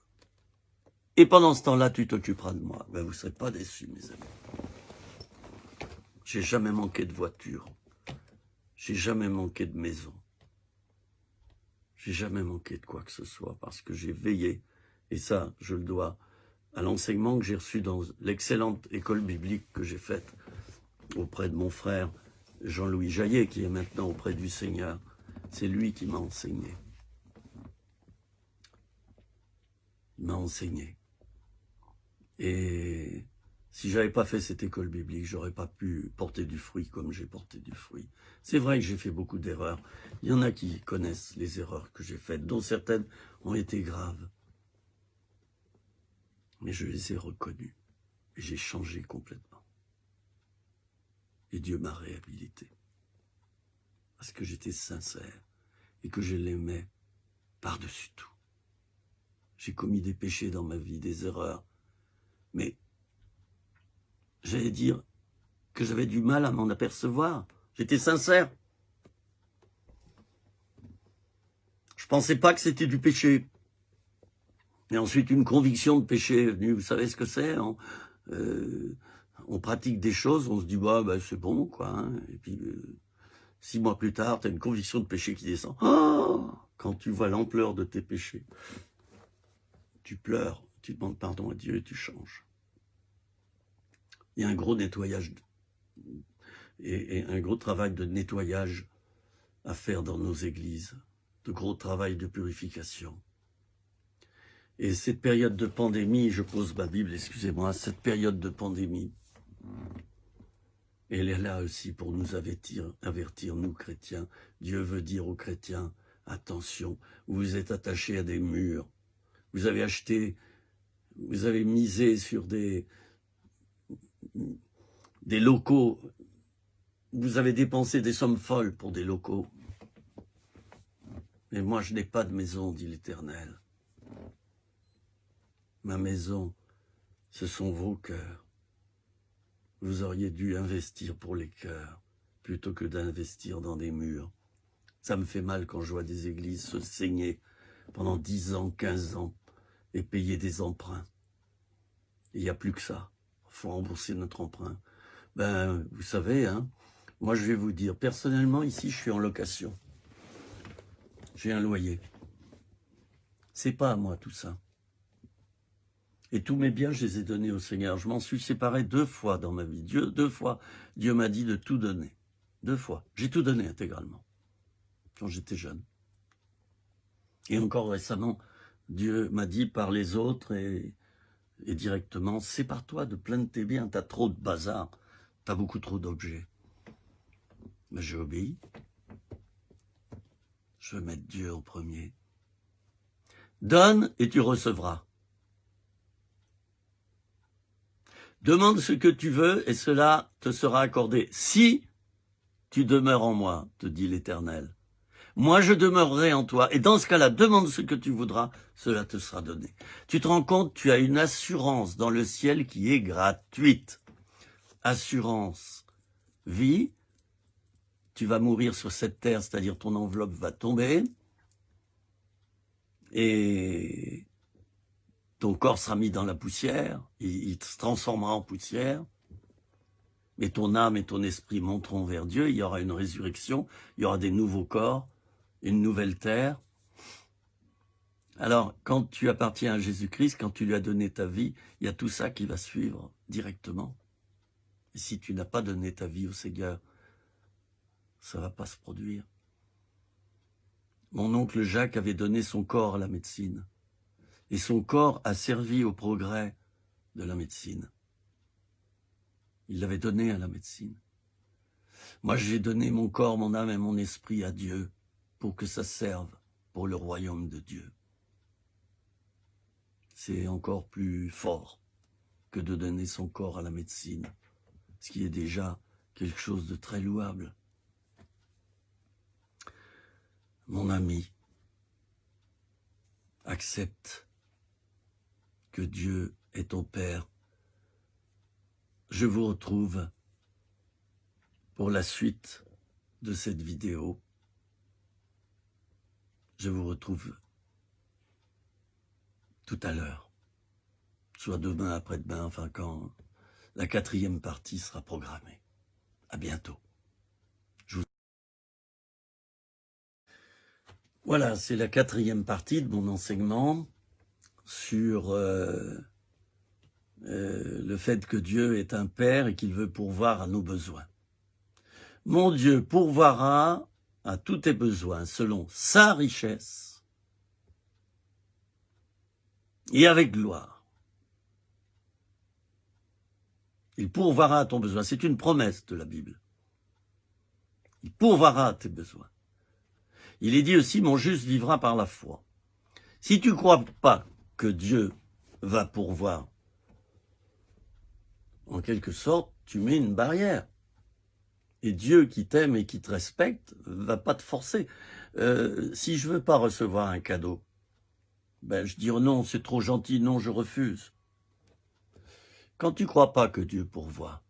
Et pendant ce temps-là, tu t'occuperas de moi. Ben, vous ne serez pas déçus, mes amis. J'ai jamais manqué de voiture. J'ai jamais manqué de maison. J'ai jamais manqué de quoi que ce soit parce que j'ai veillé. Et ça, je le dois à l'enseignement que j'ai reçu dans l'excellente école biblique que j'ai faite auprès de mon frère Jean-Louis Jaillet, qui est maintenant auprès du Seigneur. C'est lui qui m'a enseigné. Il m'a enseigné. Et si j'avais pas fait cette école biblique, j'aurais pas pu porter du fruit comme j'ai porté du fruit. C'est vrai que j'ai fait beaucoup d'erreurs. Il y en a qui connaissent les erreurs que j'ai faites, dont certaines ont été graves. Mais je les ai reconnues. Et j'ai changé complètement. Et Dieu m'a réhabilité. Parce que j'étais sincère et que je l'aimais par-dessus tout. J'ai commis des péchés dans ma vie, des erreurs. Mais j'allais dire que j'avais du mal à m'en apercevoir. J'étais sincère. Je pensais pas que c'était du péché. Et ensuite, une conviction de péché est venue. Vous savez ce que c'est, hein? On pratique des choses, on se dit, bah c'est bon, quoi. Hein. Et puis, 6 mois plus tard, tu as une conviction de péché qui descend. Oh, quand tu vois l'ampleur de tes péchés. Tu pleures, tu demandes pardon à Dieu et tu changes. Il y a un gros nettoyage et un gros travail de nettoyage à faire dans nos églises, de gros travail de purification. Et cette période de pandémie, je pose ma Bible, excusez-moi, cette période de pandémie, elle est là aussi pour nous avertir, nous chrétiens. Dieu veut dire aux chrétiens, attention, vous êtes attachés à des murs. Vous avez acheté, vous avez misé sur des locaux, vous avez dépensé des sommes folles pour des locaux. Mais moi, je n'ai pas de maison, dit l'Éternel. ma maison, ce sont vos cœurs. Vous auriez dû investir pour les cœurs, plutôt que d'investir dans des murs. Ça me fait mal quand je vois des églises se saigner pendant 10 ans, 15 ans, et payer des emprunts. Il n'y a plus que ça. Il faut rembourser notre emprunt. Ben, vous savez, hein, moi je vais vous dire, personnellement, ici, je suis en location. J'ai un loyer. C'est pas à moi tout ça. Et tous mes biens, je les ai donnés au Seigneur. Je m'en suis séparé 2 fois dans ma vie. Deux fois, Dieu m'a dit de tout donner. 2 fois. J'ai tout donné intégralement, quand j'étais jeune. Et encore récemment, Dieu m'a dit par les autres et directement, sépare-toi de plein de tes biens, t'as trop de bazar, t'as beaucoup trop d'objets. Mais j'ai obéi. Je veux mettre Dieu en premier. Donne et tu recevras. Demande ce que tu veux et cela te sera accordé. Si tu demeures en moi, te dit l'Éternel. Moi, je demeurerai en toi. Et dans ce cas-là, demande ce que tu voudras, cela te sera donné. Tu te rends compte, tu as une assurance dans le ciel qui est gratuite. Assurance vie. Tu vas mourir sur cette terre, c'est-à-dire ton enveloppe va tomber. Et ton corps sera mis dans la poussière. Il se transformera en poussière. Mais ton âme et ton esprit monteront vers Dieu. Il y aura une résurrection. Il y aura des nouveaux corps. Une nouvelle terre. Alors, quand tu appartiens à Jésus-Christ, quand tu lui as donné ta vie, il y a tout ça qui va suivre directement. Et si tu n'as pas donné ta vie au Seigneur, ça ne va pas se produire. Mon oncle Jacques avait donné son corps à la médecine. Et son corps a servi au progrès de la médecine. Il l'avait donné à la médecine. Moi, j'ai donné mon corps, mon âme et mon esprit à Dieu, pour que ça serve pour le royaume de Dieu. C'est encore plus fort que de donner son corps à la médecine, ce qui est déjà quelque chose de très louable. Mon ami, accepte que Dieu est ton Père. Je vous retrouve pour la suite de cette vidéo. Je vous retrouve tout à l'heure, soit demain, après-demain, enfin quand la 4e partie sera programmée. À bientôt. Voilà, c'est la 4e partie de mon enseignement sur le fait que Dieu est un Père et qu'il veut pourvoir à nos besoins. Mon Dieu pourvoira à tous tes besoins selon sa richesse et avec gloire. Il pourvoira à ton besoin. C'est une promesse de la Bible. Il pourvoira à tes besoins. Il est dit aussi, mon juste vivra par la foi. Si tu ne crois pas que Dieu va pourvoir, en quelque sorte, tu mets une barrière. Et Dieu qui t'aime et qui te respecte va pas te forcer. Si je veux pas recevoir un cadeau, ben je dis non, c'est trop gentil, non, je refuse. Quand tu crois pas que Dieu pourvoit,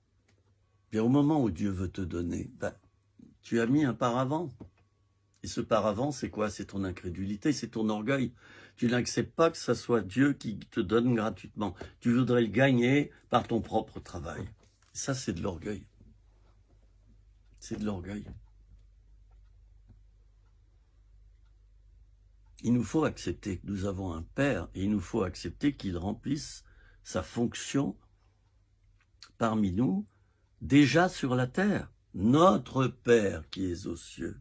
bien au moment où Dieu veut te donner, ben, tu as mis un paravent. Et ce paravent, c'est quoi? C'est ton incrédulité, c'est ton orgueil. Tu n'acceptes pas que ce soit Dieu qui te donne gratuitement. Tu voudrais le gagner par ton propre travail. Et ça, c'est de l'orgueil. C'est de l'orgueil. Il nous faut accepter que nous avons un Père et il nous faut accepter qu'il remplisse sa fonction parmi nous, déjà sur la terre. Notre Père qui est aux cieux.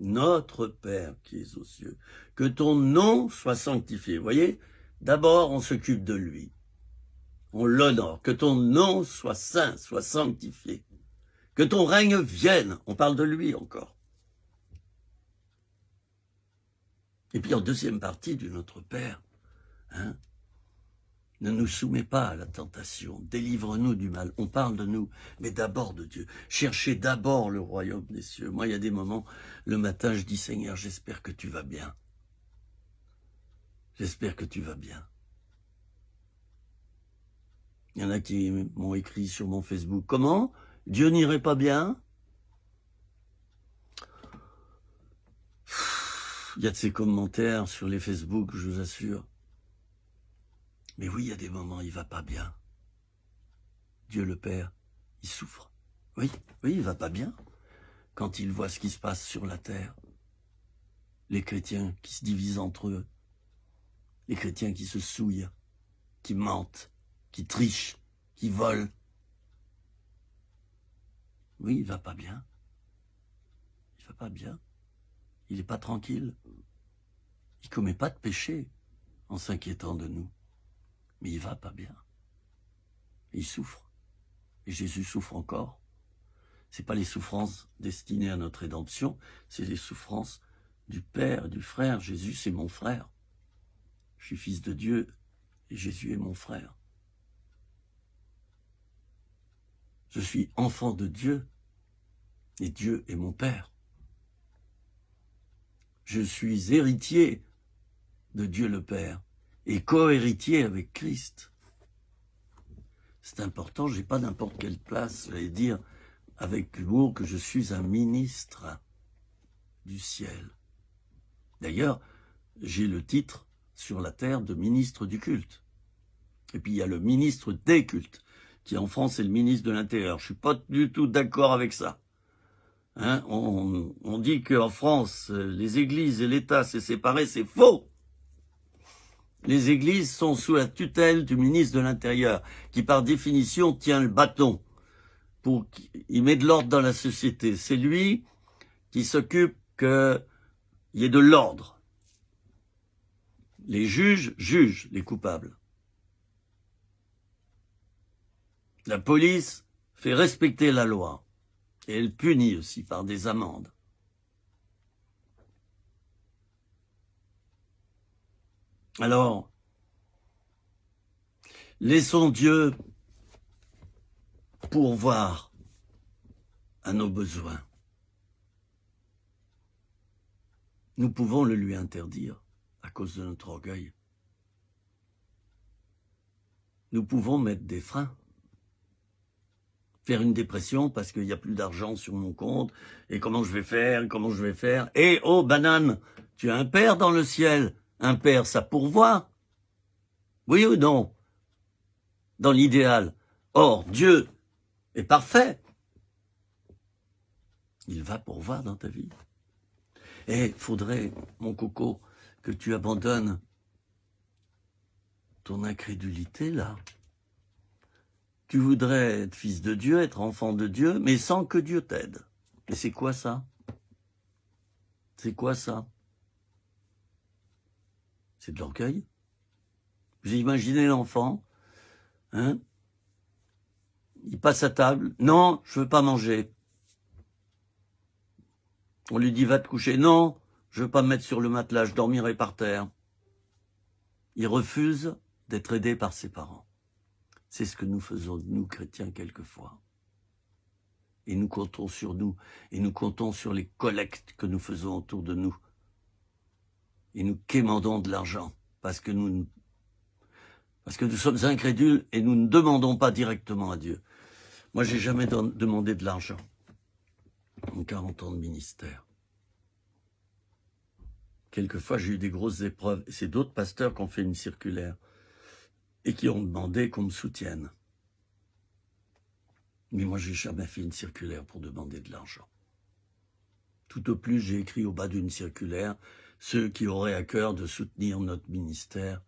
Notre Père qui est aux cieux. Que ton nom soit sanctifié. Vous voyez, d'abord on s'occupe de lui. On l'honore. Que ton nom soit saint, soit sanctifié. Que ton règne vienne. On parle de lui encore. Et puis en deuxième partie du Notre Père, hein, ne nous soumets pas à la tentation, délivre-nous du mal. On parle de nous, mais d'abord de Dieu. Cherchez d'abord le royaume des cieux. Moi, il y a des moments, le matin, je dis, Seigneur, j'espère que tu vas bien. J'espère que tu vas bien. Il y en a qui m'ont écrit sur mon Facebook. Comment? Dieu n'irait pas bien? Il y a de ces commentaires sur les Facebook, je vous assure. Mais oui, il y a des moments, il va pas bien. Dieu le Père, il souffre. Oui, il va pas bien. Quand il voit ce qui se passe sur la terre. Les chrétiens qui se divisent entre eux. Les chrétiens qui se souillent, qui mentent, qui trichent, qui volent. Oui, il va pas bien. Il va pas bien. Il n'est pas tranquille. Il commet pas de péché en s'inquiétant de nous. Mais il va pas bien. Et il souffre. Et Jésus souffre encore. C'est pas les souffrances destinées à notre rédemption, c'est les souffrances du Père, du frère. Jésus, c'est mon frère. Je suis fils de Dieu et Jésus est mon frère. Je suis enfant de Dieu et Dieu est mon Père. Je suis héritier de Dieu le Père et co-héritier avec Christ. C'est important, j'ai pas n'importe quelle place, j'allais dire avec humour que je suis un ministre du ciel. D'ailleurs, j'ai le titre sur la terre de ministre du culte. Et puis il y a le ministre des cultes, qui en France est le ministre de l'Intérieur. Je suis pas du tout d'accord avec ça. Hein, on dit qu'en France, les églises et l'État s'est séparé, c'est faux. Les églises sont sous la tutelle du ministre de l'Intérieur, qui par définition tient le bâton. Il met de l'ordre dans la société. C'est lui qui s'occupe qu'il y ait de l'ordre. Les juges jugent les coupables. La police fait respecter la loi. Et elle punit aussi par des amendes. Alors, laissons Dieu pourvoir à nos besoins. Nous pouvons le lui interdire à cause de notre orgueil. Nous pouvons mettre des freins. Faire une dépression parce qu'il n'y a plus d'argent sur mon compte, et comment je vais faire, et oh banane, tu as un père dans le ciel, un père ça pourvoit, oui ou non, dans l'idéal. Or, Dieu est parfait, il va pourvoir dans ta vie. Et faudrait, mon coco, que tu abandonnes ton incrédulité là. Tu voudrais être fils de Dieu, être enfant de Dieu, mais sans que Dieu t'aide. Et c'est quoi ça? C'est quoi ça? C'est de l'orgueil. Vous imaginez l'enfant, hein? Il passe à table. Non, je veux pas manger. On lui dit va te coucher. Non, je veux pas me mettre sur le matelas, je dormirai par terre. Il refuse d'être aidé par ses parents. C'est ce que nous faisons, nous chrétiens, quelquefois. Et nous comptons sur nous, et nous comptons sur les collectes que nous faisons autour de nous. Et nous quémandons de l'argent, parce que nous sommes incrédules et nous ne demandons pas directement à Dieu. Moi, j'ai jamais demandé de l'argent en 40 ans de ministère. Quelquefois, j'ai eu des grosses épreuves, et c'est d'autres pasteurs qui ont fait une circulaire et qui ont demandé qu'on me soutienne. Mais moi, j'ai jamais fait une circulaire pour demander de l'argent. Tout au plus, j'ai écrit au bas d'une circulaire, ceux qui auraient à cœur de soutenir notre ministère,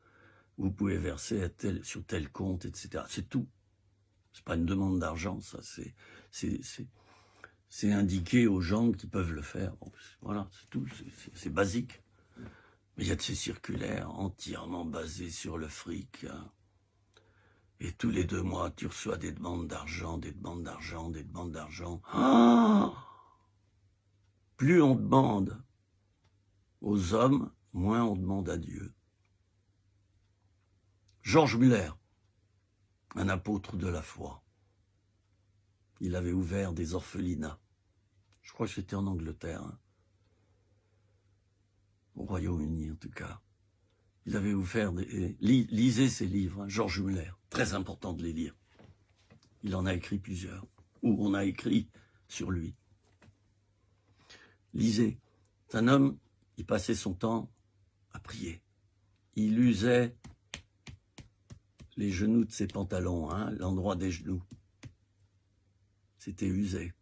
vous pouvez verser sur tel compte, etc. C'est tout. C'est pas une demande d'argent, ça. C'est indiqué aux gens qui peuvent le faire. Voilà, c'est tout. C'est basique. Mais il y a de ces circulaires entièrement basées sur le fric. Et tous les 2 mois, tu reçois des demandes d'argent, des demandes d'argent, des demandes d'argent. Oh, plus on demande aux hommes, moins on demande à Dieu. George Muller, un apôtre de la foi, il avait ouvert des orphelinats. Je crois que c'était en Angleterre, hein, au Royaume-Uni en tout cas. Il avait offert lisez ses livres, hein, Georges Muller, très important de les lire. Il en a écrit plusieurs, ou on a écrit sur lui. Lisez. C'est un homme, il passait son temps à prier. Il usait les genoux de ses pantalons, hein, l'endroit des genoux. C'était usé.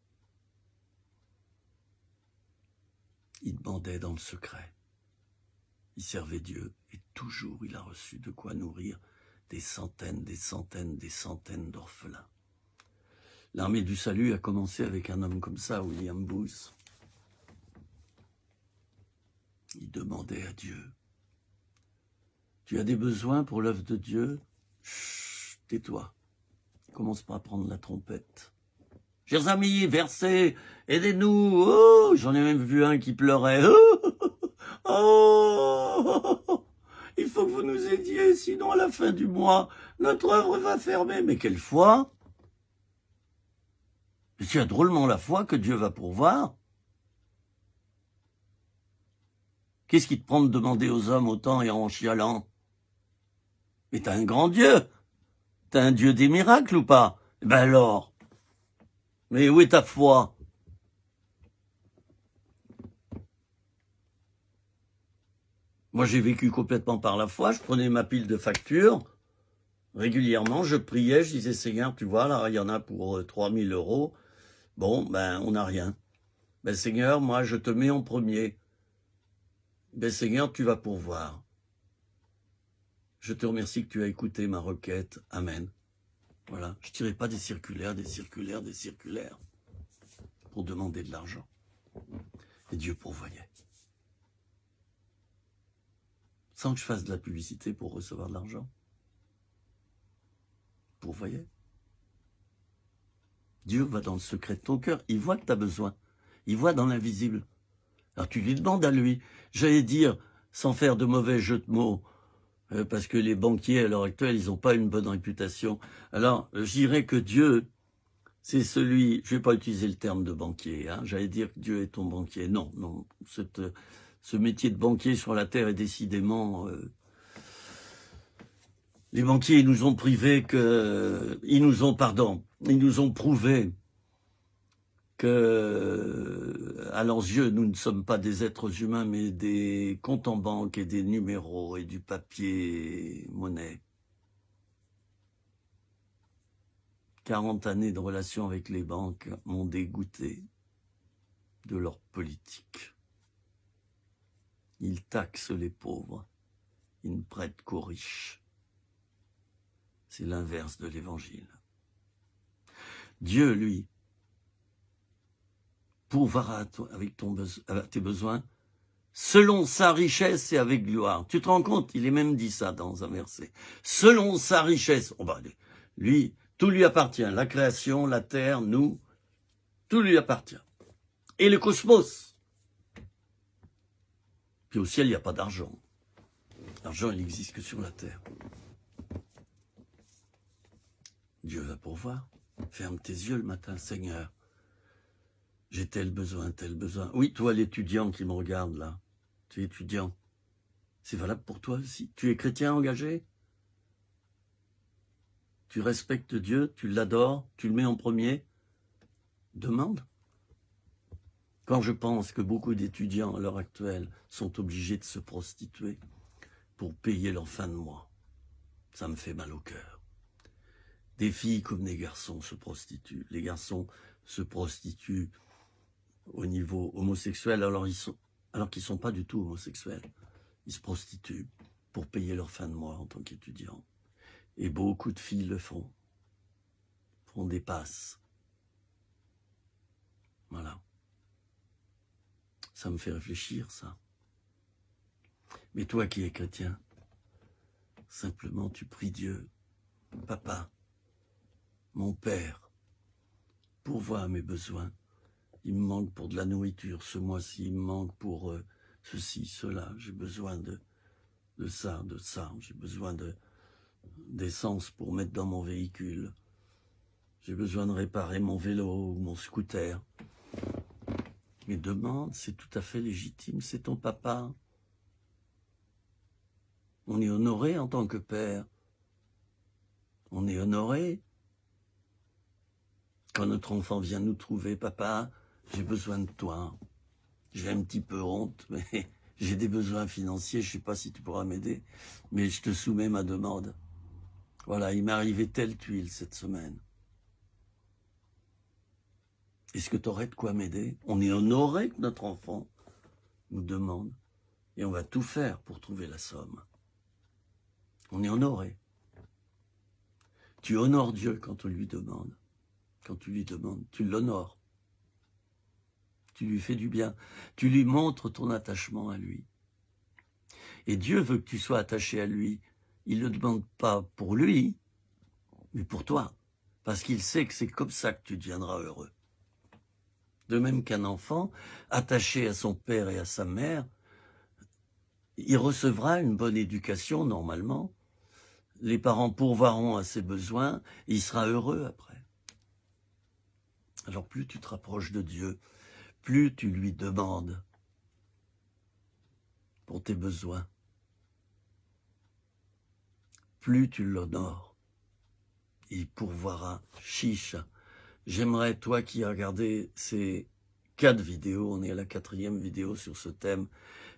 Il demandait dans le secret. Il servait Dieu et toujours il a reçu de quoi nourrir des centaines d'orphelins. L'armée du salut a commencé avec un homme comme ça, William Booth. Il demandait à Dieu. Tu as des besoins pour l'œuvre de Dieu? Chut, tais-toi. Commence pas à prendre la trompette. Chers amis, versez, aidez-nous. Oh, j'en ai même vu un qui pleurait. Oh, il faut que vous nous aidiez, sinon à la fin du mois, notre œuvre va fermer. Mais quelle foi! Tu as drôlement la foi que Dieu va pourvoir. Qu'est-ce qui te prend de demander aux hommes autant et en chialant? Mais t'as un grand Dieu. T'as un Dieu des miracles ou pas? Ben alors. Mais où est ta foi? Moi, j'ai vécu complètement par la foi. Je prenais ma pile de factures. Régulièrement, je priais. Je disais, Seigneur, tu vois, là, il y en a pour 3000 €. Bon, ben, on n'a rien. Ben, Seigneur, moi, je te mets en premier. Ben, Seigneur, tu vas pourvoir. Je te remercie que tu as écouté ma requête. Amen. Voilà. Je ne tirais pas des circulaires pour demander de l'argent. Et Dieu pourvoyait. Sans que je fasse de la publicité pour recevoir de l'argent. Pourvoyait. Dieu va dans le secret de ton cœur. Il voit que tu as besoin. Il voit dans l'invisible. Alors tu lui demandes à lui. J'allais dire, sans faire de mauvais jeu de mots, parce que les banquiers à l'heure actuelle, ils n'ont pas une bonne réputation. Alors, je dirais que Dieu, c'est celui, je ne vais pas utiliser le terme de banquier, hein, j'allais dire que Dieu est ton banquier. Non, non, ce métier de banquier sur la terre est décidément... les banquiers, ils nous ont prouvé que, à leurs yeux, nous ne sommes pas des êtres humains, mais des comptes en banque et des numéros et du papier monnaie. 40 années de relation avec les banques m'ont dégoûté de leur politique. Ils taxent les pauvres, ils ne prêtent qu'aux riches. C'est l'inverse de l'évangile. Dieu, lui, pourvoira avec tes besoins selon sa richesse et avec gloire. Tu te rends compte, il est même dit ça dans un verset. Selon sa richesse. Oh ben, lui, tout lui appartient. La création, la terre, nous, tout lui appartient. Et le cosmos. Puis au ciel, il n'y a pas d'argent. L'argent, il n'existe que sur la terre. Dieu va pourvoir. Ferme tes yeux le matin, Seigneur. J'ai tel besoin, tel besoin. Oui, toi, l'étudiant qui me regarde là, tu es étudiant. C'est valable pour toi aussi. Tu es chrétien engagé? Tu respectes Dieu, tu l'adores, tu le mets en premier? Demande. Quand je pense que beaucoup d'étudiants à l'heure actuelle sont obligés de se prostituer pour payer leur fin de mois, ça me fait mal au cœur. Des filles comme des garçons se prostituent. Les garçons se prostituent au niveau homosexuel alors qu'ils ne sont pas du tout homosexuels. Ils se prostituent pour payer leur fin de mois en tant qu'étudiants. Et beaucoup de filles le font des passes. Voilà. Ça me fait réfléchir, ça. Mais toi qui es chrétien, simplement tu pries Dieu. Papa, mon Père, pourvois mes besoins. Il me manque pour de la nourriture ce mois-ci, il me manque pour ceci, cela. J'ai besoin de ça, de ça. J'ai besoin d'essence pour mettre dans mon véhicule. J'ai besoin de réparer mon vélo ou mon scooter. Mais demande, c'est tout à fait légitime, c'est ton papa. On est honoré en tant que père. On est honoré. Quand notre enfant vient nous trouver, papa, j'ai besoin de toi. J'ai un petit peu honte, mais j'ai des besoins financiers, je ne sais pas si tu pourras m'aider, mais je te soumets ma demande. Voilà, il m'est arrivé telle tuile cette semaine. Est-ce que tu aurais de quoi m'aider? On est honoré que notre enfant nous demande, et on va tout faire pour trouver la somme. On est honoré. Tu honores Dieu quand on lui demande. Quand tu lui demandes, tu l'honores. Tu lui fais du bien. Tu lui montres ton attachement à lui. Et Dieu veut que tu sois attaché à lui. Il ne le demande pas pour lui, mais pour toi. Parce qu'il sait que c'est comme ça que tu deviendras heureux. De même qu'un enfant, attaché à son père et à sa mère, il recevra une bonne éducation normalement. Les parents pourvoiront à ses besoins, et il sera heureux après. Alors plus tu te rapproches de Dieu, plus tu lui demandes pour tes besoins, plus tu l'honores, il pourvoira. Chiche. J'aimerais, toi qui as regardé ces 4 vidéos, on est à la 4e vidéo sur ce thème,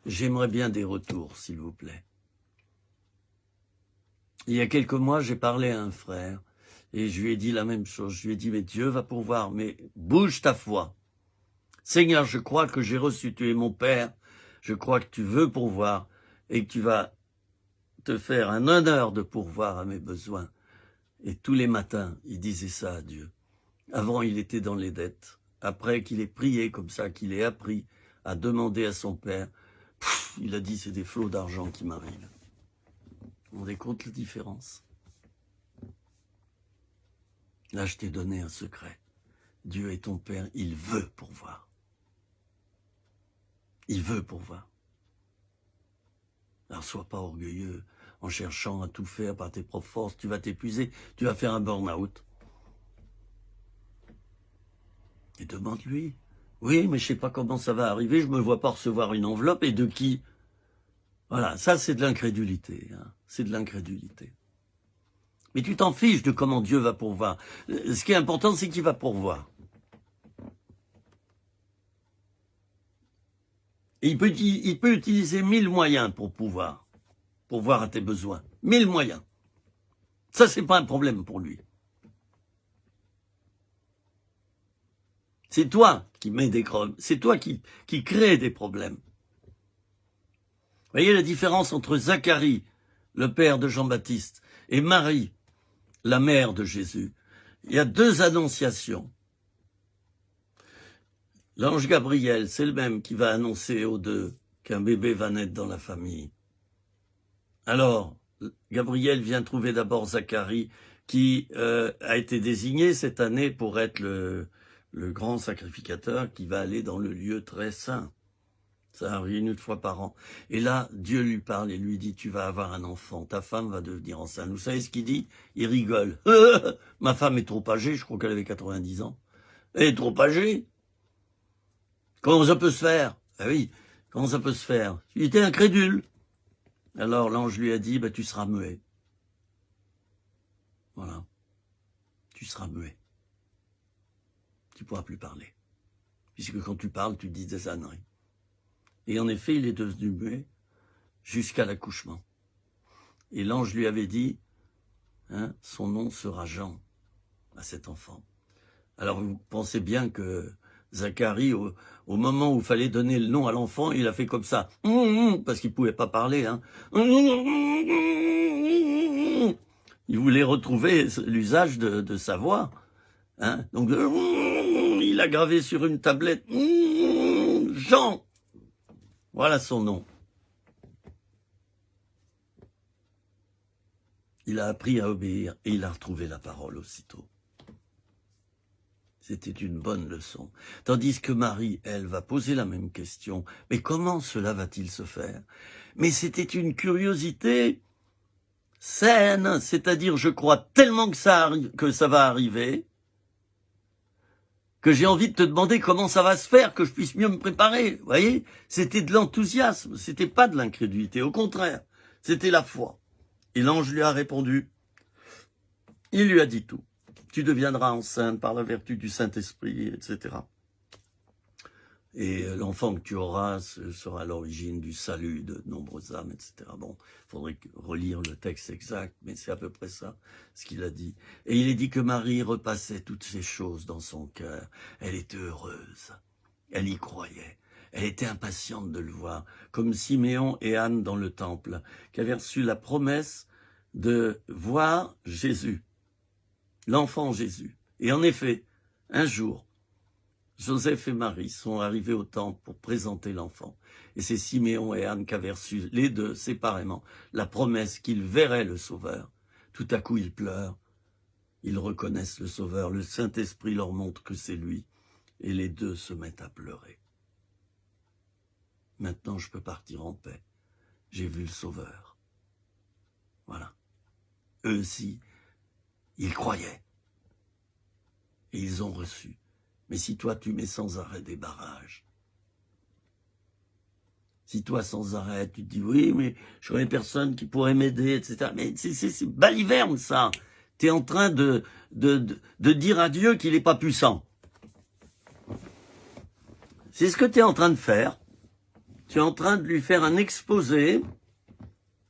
j'aimerais bien des retours, s'il vous plaît. Il y a quelques mois, j'ai parlé à un frère, et je lui ai dit la même chose. Je lui ai dit, mais Dieu va pourvoir, mais bouge ta foi. Seigneur, je crois que j'ai reçu, tu es mon Père, je crois que tu veux pourvoir, et que tu vas te faire un honneur de pourvoir à mes besoins. Et tous les matins, il disait ça à Dieu. Avant, il était dans les dettes. Après qu'il ait prié comme ça, qu'il ait appris à demander à son Père, il a dit, c'est des flots d'argent qui m'arrivent. Vous vous rendez compte la différence? Là, je t'ai donné un secret. Dieu est ton Père, il veut pourvoir. Il veut pourvoir. Alors, sois pas orgueilleux en cherchant à tout faire par tes propres forces. Tu vas t'épuiser, tu vas faire un burn-out. Et demande-lui. Oui, mais je sais pas comment ça va arriver, je me vois pas recevoir une enveloppe, et de qui? Voilà, ça c'est de l'incrédulité. Hein. C'est de l'incrédulité. Mais tu t'en fiches de comment Dieu va pourvoir. Ce qui est important, c'est qu'il va pourvoir. Et il peut utiliser 1000 moyens pour pourvoir à tes besoins. 1000 moyens. Ça, c'est pas un problème pour lui. C'est toi qui mets des problèmes. C'est toi qui crée des problèmes. Vous voyez la différence entre Zacharie, le père de Jean-Baptiste, et Marie, la mère de Jésus. Il y a 2 annonciations. L'ange Gabriel, c'est le même qui va annoncer aux 2 qu'un bébé va naître dans la famille. Alors, Gabriel vient trouver d'abord Zacharie, qui a été désigné cette année pour être le grand sacrificateur qui va aller dans le lieu très saint. Ça arrive 1 fois par an. Et là, Dieu lui parle et lui dit, tu vas avoir un enfant, ta femme va devenir enceinte. Vous savez ce qu'il dit? Il rigole. Ma femme est trop âgée, je crois qu'elle avait 90 ans. Elle est trop âgée. Comment ça peut se faire? Ah oui, comment ça peut se faire? Il était incrédule. Alors l'ange lui a dit, bah, tu seras muet. Voilà. Tu seras muet. Tu ne pourras plus parler. Puisque quand tu parles, tu dis des âneries. Et en effet, il est devenu muet jusqu'à l'accouchement. Et l'ange lui avait dit, hein, son nom sera Jean à cet enfant. Alors vous pensez bien que Zacharie, au moment où il fallait donner le nom à l'enfant, il a fait comme ça, parce qu'il ne pouvait pas parler. Hein. Il voulait retrouver l'usage de sa voix. Hein. Donc, il a gravé sur une tablette, Jean. Voilà son nom. Il a appris à obéir et il a retrouvé la parole aussitôt. C'était une bonne leçon. Tandis que Marie, elle, va poser la même question. Mais comment cela va-t-il se faire? Mais c'était une curiosité saine, c'est-à-dire je crois tellement que ça va arriver, que j'ai envie de te demander comment ça va se faire, que je puisse mieux me préparer. Vous voyez, c'était de l'enthousiasme, c'était pas de l'incrédulité, au contraire. C'était la foi. Et l'ange lui a répondu, il lui a dit tout. Tu deviendras enceinte par la vertu du Saint-Esprit, etc. Et l'enfant que tu auras sera l'origine du salut de nombreuses âmes, etc. Bon, il faudrait relire le texte exact, mais c'est à peu près ça, ce qu'il a dit. Et il est dit que Marie repassait toutes ces choses dans son cœur. Elle était heureuse. Elle y croyait. Elle était impatiente de le voir, comme Siméon et Anne dans le temple, qui avaient reçu la promesse de voir Jésus, l'enfant Jésus. Et en effet, un jour, Joseph et Marie sont arrivés au temple pour présenter l'enfant. Et c'est Siméon et Anne qui avaient reçu, les deux séparément, la promesse qu'ils verraient le Sauveur. Tout à coup, ils pleurent. Ils reconnaissent le Sauveur. Le Saint-Esprit leur montre que c'est lui. Et les deux se mettent à pleurer. Maintenant, je peux partir en paix. J'ai vu le Sauveur. Voilà. Eux aussi, ils croyaient. Et ils ont reçu. Mais si toi, tu mets sans arrêt des barrages, si toi, sans arrêt, tu te dis, oui, mais je connais personne qui pourrait m'aider, etc. Mais c'est baliverne, ça. Tu es en train de dire à Dieu qu'il n'est pas puissant. C'est ce que tu es en train de faire. Tu es en train de lui faire un exposé.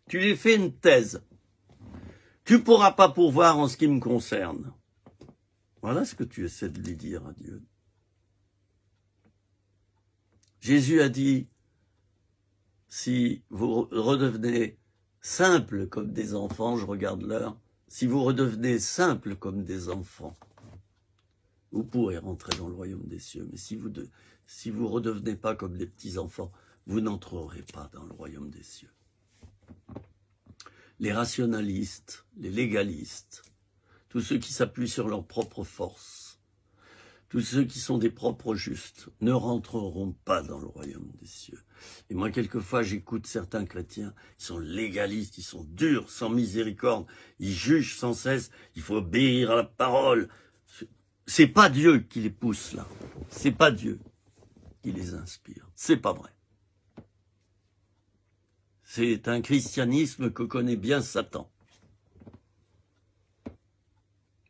Tu lui fais une thèse. Tu ne pourras pas pourvoir en ce qui me concerne. Voilà ce que tu essaies de lui dire à Dieu. Jésus a dit, si vous redevenez simples comme des enfants, je regarde l'heure, si vous redevenez simples comme des enfants, vous pourrez rentrer dans le royaume des cieux. Mais si vous redevenez pas comme des petits enfants, vous n'entrerez pas dans le royaume des cieux. Les rationalistes, les légalistes, tous ceux qui s'appuient sur leur propre force, tous ceux qui sont des propres justes, ne rentreront pas dans le royaume des cieux. Et moi, quelquefois, j'écoute certains chrétiens, ils sont légalistes, ils sont durs, sans miséricorde, ils jugent sans cesse, il faut obéir à la parole. C'est pas Dieu qui les pousse là, c'est pas Dieu qui les inspire, c'est pas vrai. C'est un christianisme que connaît bien Satan.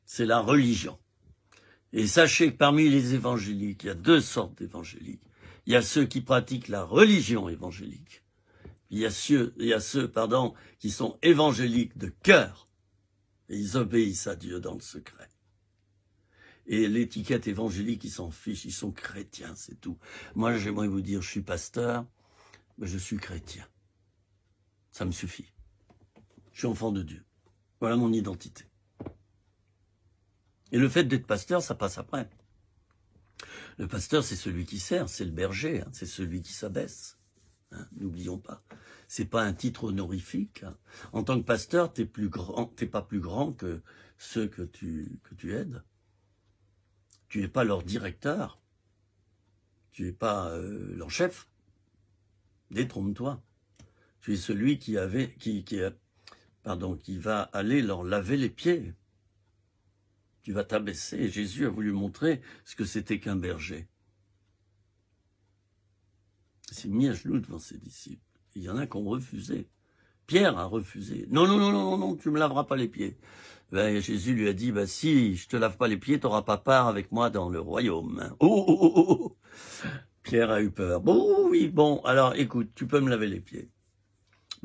C'est la religion. Et sachez que parmi les évangéliques, il y a deux sortes d'évangéliques. Il y a ceux qui pratiquent la religion évangélique. Il y a ceux qui sont évangéliques de cœur. Et ils obéissent à Dieu dans le secret. Et l'étiquette évangélique, ils s'en fichent, ils sont chrétiens, c'est tout. Moi, j'aimerais vous dire, je suis pasteur, mais je suis chrétien. Ça me suffit. Je suis enfant de Dieu. Voilà mon identité. Et le fait d'être pasteur, ça passe après. Le pasteur, c'est celui qui sert, c'est le berger, hein, c'est celui qui s'abaisse. Hein, n'oublions pas. C'est pas un titre honorifique. Hein. En tant que pasteur, t'es pas plus grand que ceux que tu aides. Tu n'es pas leur directeur. Tu n'es pas leur chef. Détrompe-toi. Tu es celui qui va aller leur laver les pieds. Tu vas t'abaisser. Jésus a voulu montrer ce que c'était qu'un berger. Il s'est mis à genoux devant ses disciples. Il y en a qui ont refusé. Pierre a refusé. Non, tu me laveras pas les pieds. Ben, Jésus lui a dit, si je te lave pas les pieds, tu n'auras pas part avec moi dans le royaume. Oh. Pierre a eu peur. Bon, alors écoute, tu peux me laver les pieds.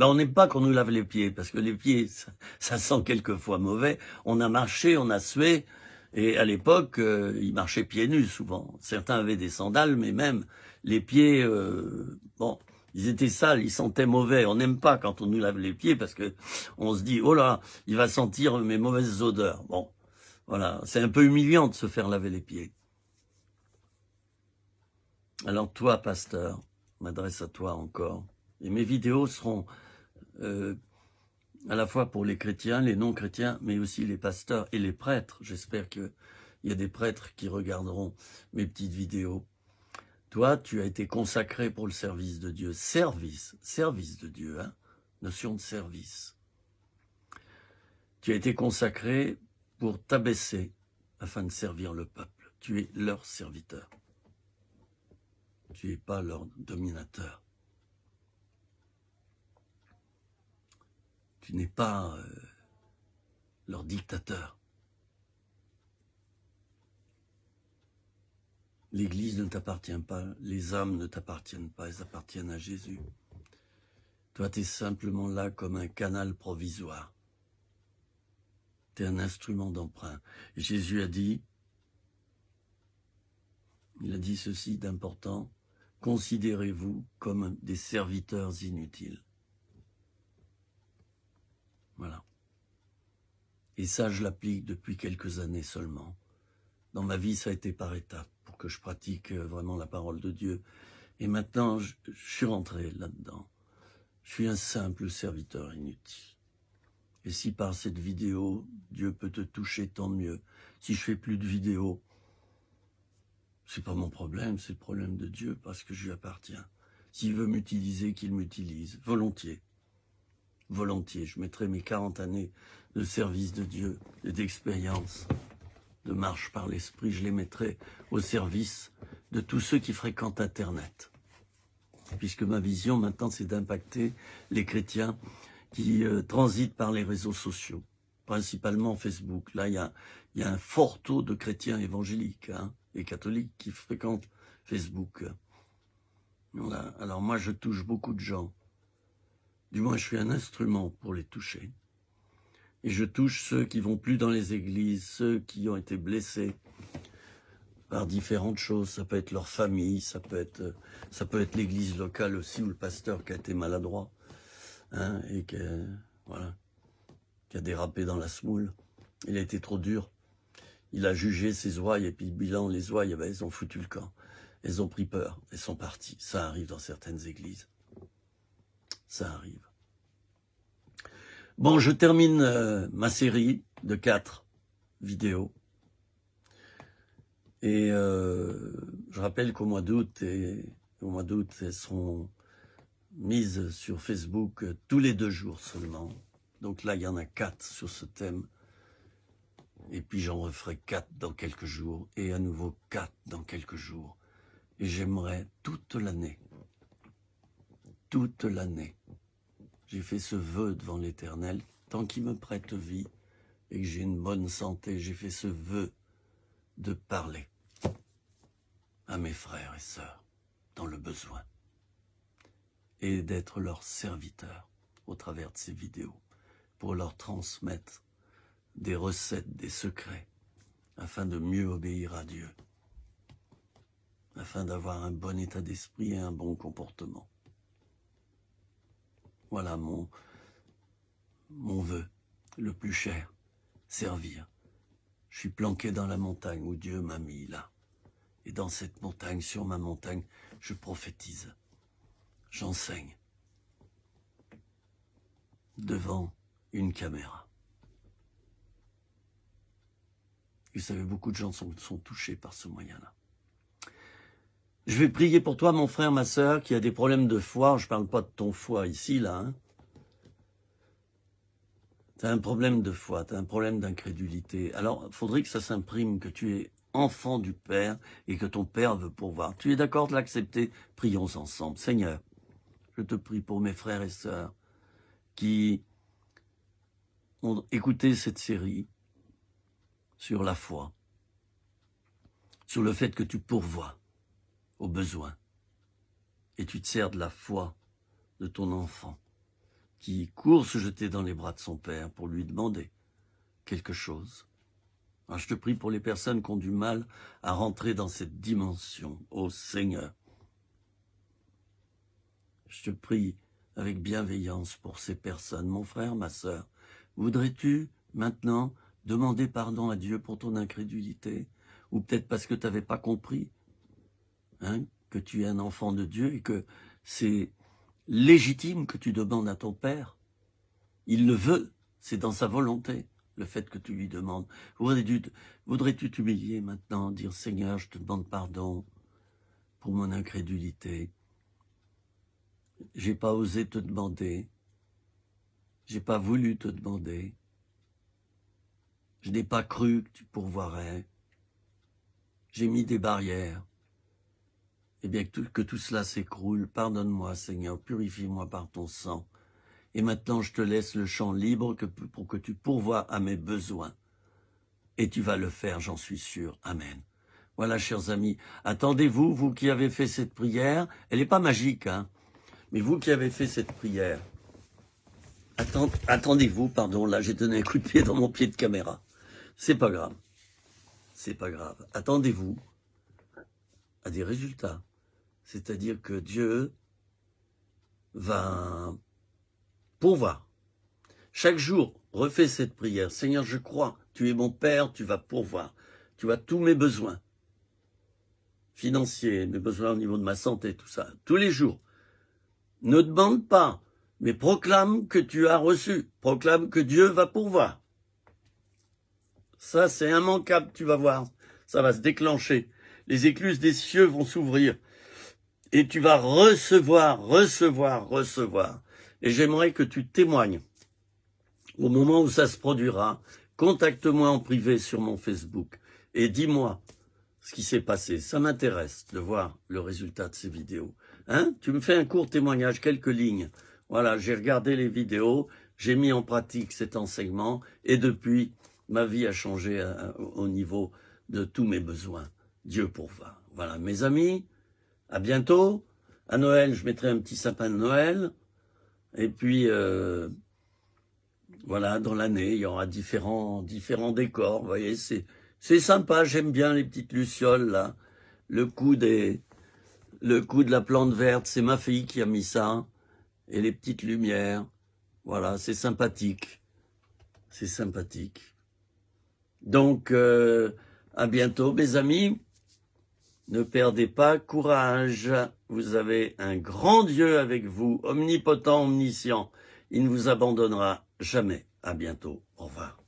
On n'aime pas qu'on nous lave les pieds, parce que les pieds, ça sent quelquefois mauvais. On a marché, on a sué, et à l'époque, ils marchaient pieds nus souvent. Certains avaient des sandales, mais même les pieds, ils étaient sales, ils sentaient mauvais. On n'aime pas quand on nous lave les pieds, parce que on se dit, oh là, il va sentir mes mauvaises odeurs. Bon, voilà, c'est un peu humiliant de se faire laver les pieds. Alors toi, pasteur, je m'adresse à toi encore, et mes vidéos seront à la fois pour les chrétiens, les non-chrétiens, mais aussi les pasteurs et les prêtres. J'espère qu'il y a des prêtres qui regarderont mes petites vidéos. Toi, tu as été consacré pour le service de Dieu. Service de Dieu, hein, notion de service. Tu as été consacré pour t'abaisser afin de servir le peuple. Tu es leur serviteur. Tu n'es pas leur dominateur. Tu n'es pas leur dictateur. L'Église ne t'appartient pas, les âmes ne t'appartiennent pas, elles appartiennent à Jésus. Toi, tu es simplement là comme un canal provisoire. Tu es un instrument d'emprunt. Et Jésus a dit, il a dit ceci d'important, considérez-vous comme des serviteurs inutiles. Voilà. Et ça, je l'applique depuis quelques années seulement. Dans ma vie, ça a été par étapes pour que je pratique vraiment la parole de Dieu. Et maintenant, je suis rentré là-dedans. Je suis un simple serviteur inutile. Et si par cette vidéo, Dieu peut te toucher, tant mieux. Si je fais plus de vidéos, c'est pas mon problème, c'est le problème de Dieu parce que je lui appartiens. S'il veut m'utiliser, qu'il m'utilise, volontiers. Volontiers, je mettrai mes 40 années de service de Dieu et d'expérience, de marche par l'esprit, je les mettrai au service de tous ceux qui fréquentent Internet. Puisque ma vision maintenant, c'est d'impacter les chrétiens qui transitent par les réseaux sociaux, principalement Facebook. Là, il y a un fort taux de chrétiens évangéliques et catholiques qui fréquentent Facebook. Voilà. Alors moi, je touche beaucoup de gens. Du moins, je suis un instrument pour les toucher. Et je touche ceux qui vont plus dans les églises, ceux qui ont été blessés par différentes choses. Ça peut être leur famille, ça peut être l'église locale aussi, ou le pasteur qui a été maladroit, et qui a dérapé dans la semoule. Il a été trop dur. Il a jugé ses ouailles, et puis bilan, les ouailles, elles ont foutu le camp. Elles ont pris peur, elles sont parties. Ça arrive dans certaines églises. Ça arrive. Bon, je termine ma série de 4 vidéos. Et je rappelle qu'au mois d'août, elles seront mises sur Facebook tous les 2 jours seulement. Donc là, il y en a 4 sur ce thème. Et puis j'en referai 4 dans quelques jours. Et à nouveau 4 dans quelques jours. Et j'aimerais toute l'année. Toute l'année. J'ai fait ce vœu devant l'Éternel. Tant qu'il me prête vie et que j'ai une bonne santé, j'ai fait ce vœu de parler à mes frères et sœurs dans le besoin et d'être leur serviteur au travers de ces vidéos pour leur transmettre des recettes, des secrets afin de mieux obéir à Dieu, afin d'avoir un bon état d'esprit et un bon comportement. Voilà mon vœu le plus cher, servir. Je suis planqué dans la montagne où Dieu m'a mis là. Et dans cette montagne, sur ma montagne, je prophétise. J'enseigne. Devant une caméra. Vous savez, beaucoup de gens sont touchés par ce moyen-là. Je vais prier pour toi, mon frère, ma sœur, qui a des problèmes de foi. Je ne parle pas de ton foie ici, là. Tu as un problème de foi, tu as un problème d'incrédulité. Alors, il faudrait que ça s'imprime, que tu es enfant du Père et que ton Père veut pourvoir. Tu es d'accord de l'accepter? Prions ensemble. Seigneur, je te prie pour mes frères et sœurs qui ont écouté cette série sur la foi, sur le fait que tu pourvois aux besoins et tu te sers de la foi de ton enfant qui court se jeter dans les bras de son père pour lui demander quelque chose. Alors je te prie pour les personnes qui ont du mal à rentrer dans cette dimension, ô Seigneur. Je te prie avec bienveillance pour ces personnes. Mon frère, ma sœur, voudrais-tu maintenant demander pardon à Dieu pour ton incrédulité? Ou peut-être parce que tu n'avais pas compris que tu es un enfant de Dieu et que c'est légitime que tu demandes à ton Père. Il le veut, c'est dans sa volonté, le fait que tu lui demandes. Voudrais-tu t'humilier maintenant, dire Seigneur, je te demande pardon pour mon incrédulité. J'ai pas osé te demander, j'ai pas voulu te demander, je n'ai pas cru que tu pourvoirais, j'ai mis des barrières. Eh bien, que tout cela s'écroule. Pardonne-moi, Seigneur, purifie-moi par ton sang Et maintenant, je te laisse le champ libre pour que tu pourvoies à mes besoins. Et tu vas le faire, j'en suis sûr. Amen. Voilà, chers amis, attendez-vous, vous qui avez fait cette prière, elle n'est pas magique, hein, mais vous qui avez fait cette prière, attendez-vous, pardon, là j'ai donné un coup de pied dans mon pied de caméra. C'est pas grave. C'est pas grave. Attendez-vous à des résultats. C'est-à-dire que Dieu va pourvoir. Chaque jour, refais cette prière. Seigneur, je crois, tu es mon Père, tu vas pourvoir. Tu as tous mes besoins financiers, mes besoins au niveau de ma santé, tout ça. Tous les jours. Ne demande pas, mais proclame que tu as reçu. Proclame que Dieu va pourvoir. Ça, c'est immanquable, tu vas voir. Ça va se déclencher. Les écluses des cieux vont s'ouvrir. Et tu vas recevoir. Et j'aimerais que tu témoignes. Au moment où ça se produira, contacte-moi en privé sur mon Facebook et dis-moi ce qui s'est passé. Ça m'intéresse de voir le résultat de ces vidéos. Hein? Tu me fais un court témoignage, quelques lignes. Voilà, j'ai regardé les vidéos, j'ai mis en pratique cet enseignement et depuis, ma vie a changé au niveau de tous mes besoins. Dieu pourvoit. Voilà, mes amis, à bientôt. À Noël, je mettrai un petit sapin de Noël. Et puis, voilà, dans l'année, il y aura différents décors. Vous voyez, c'est sympa, j'aime bien les petites lucioles, là. Le coup de la plante verte, c'est ma fille qui a mis ça. Et les petites lumières. Voilà, c'est sympathique. C'est sympathique. Donc, à bientôt, mes amis. Ne perdez pas courage. Vous avez un grand Dieu avec vous, omnipotent, omniscient. Il ne vous abandonnera jamais. À bientôt. Au revoir.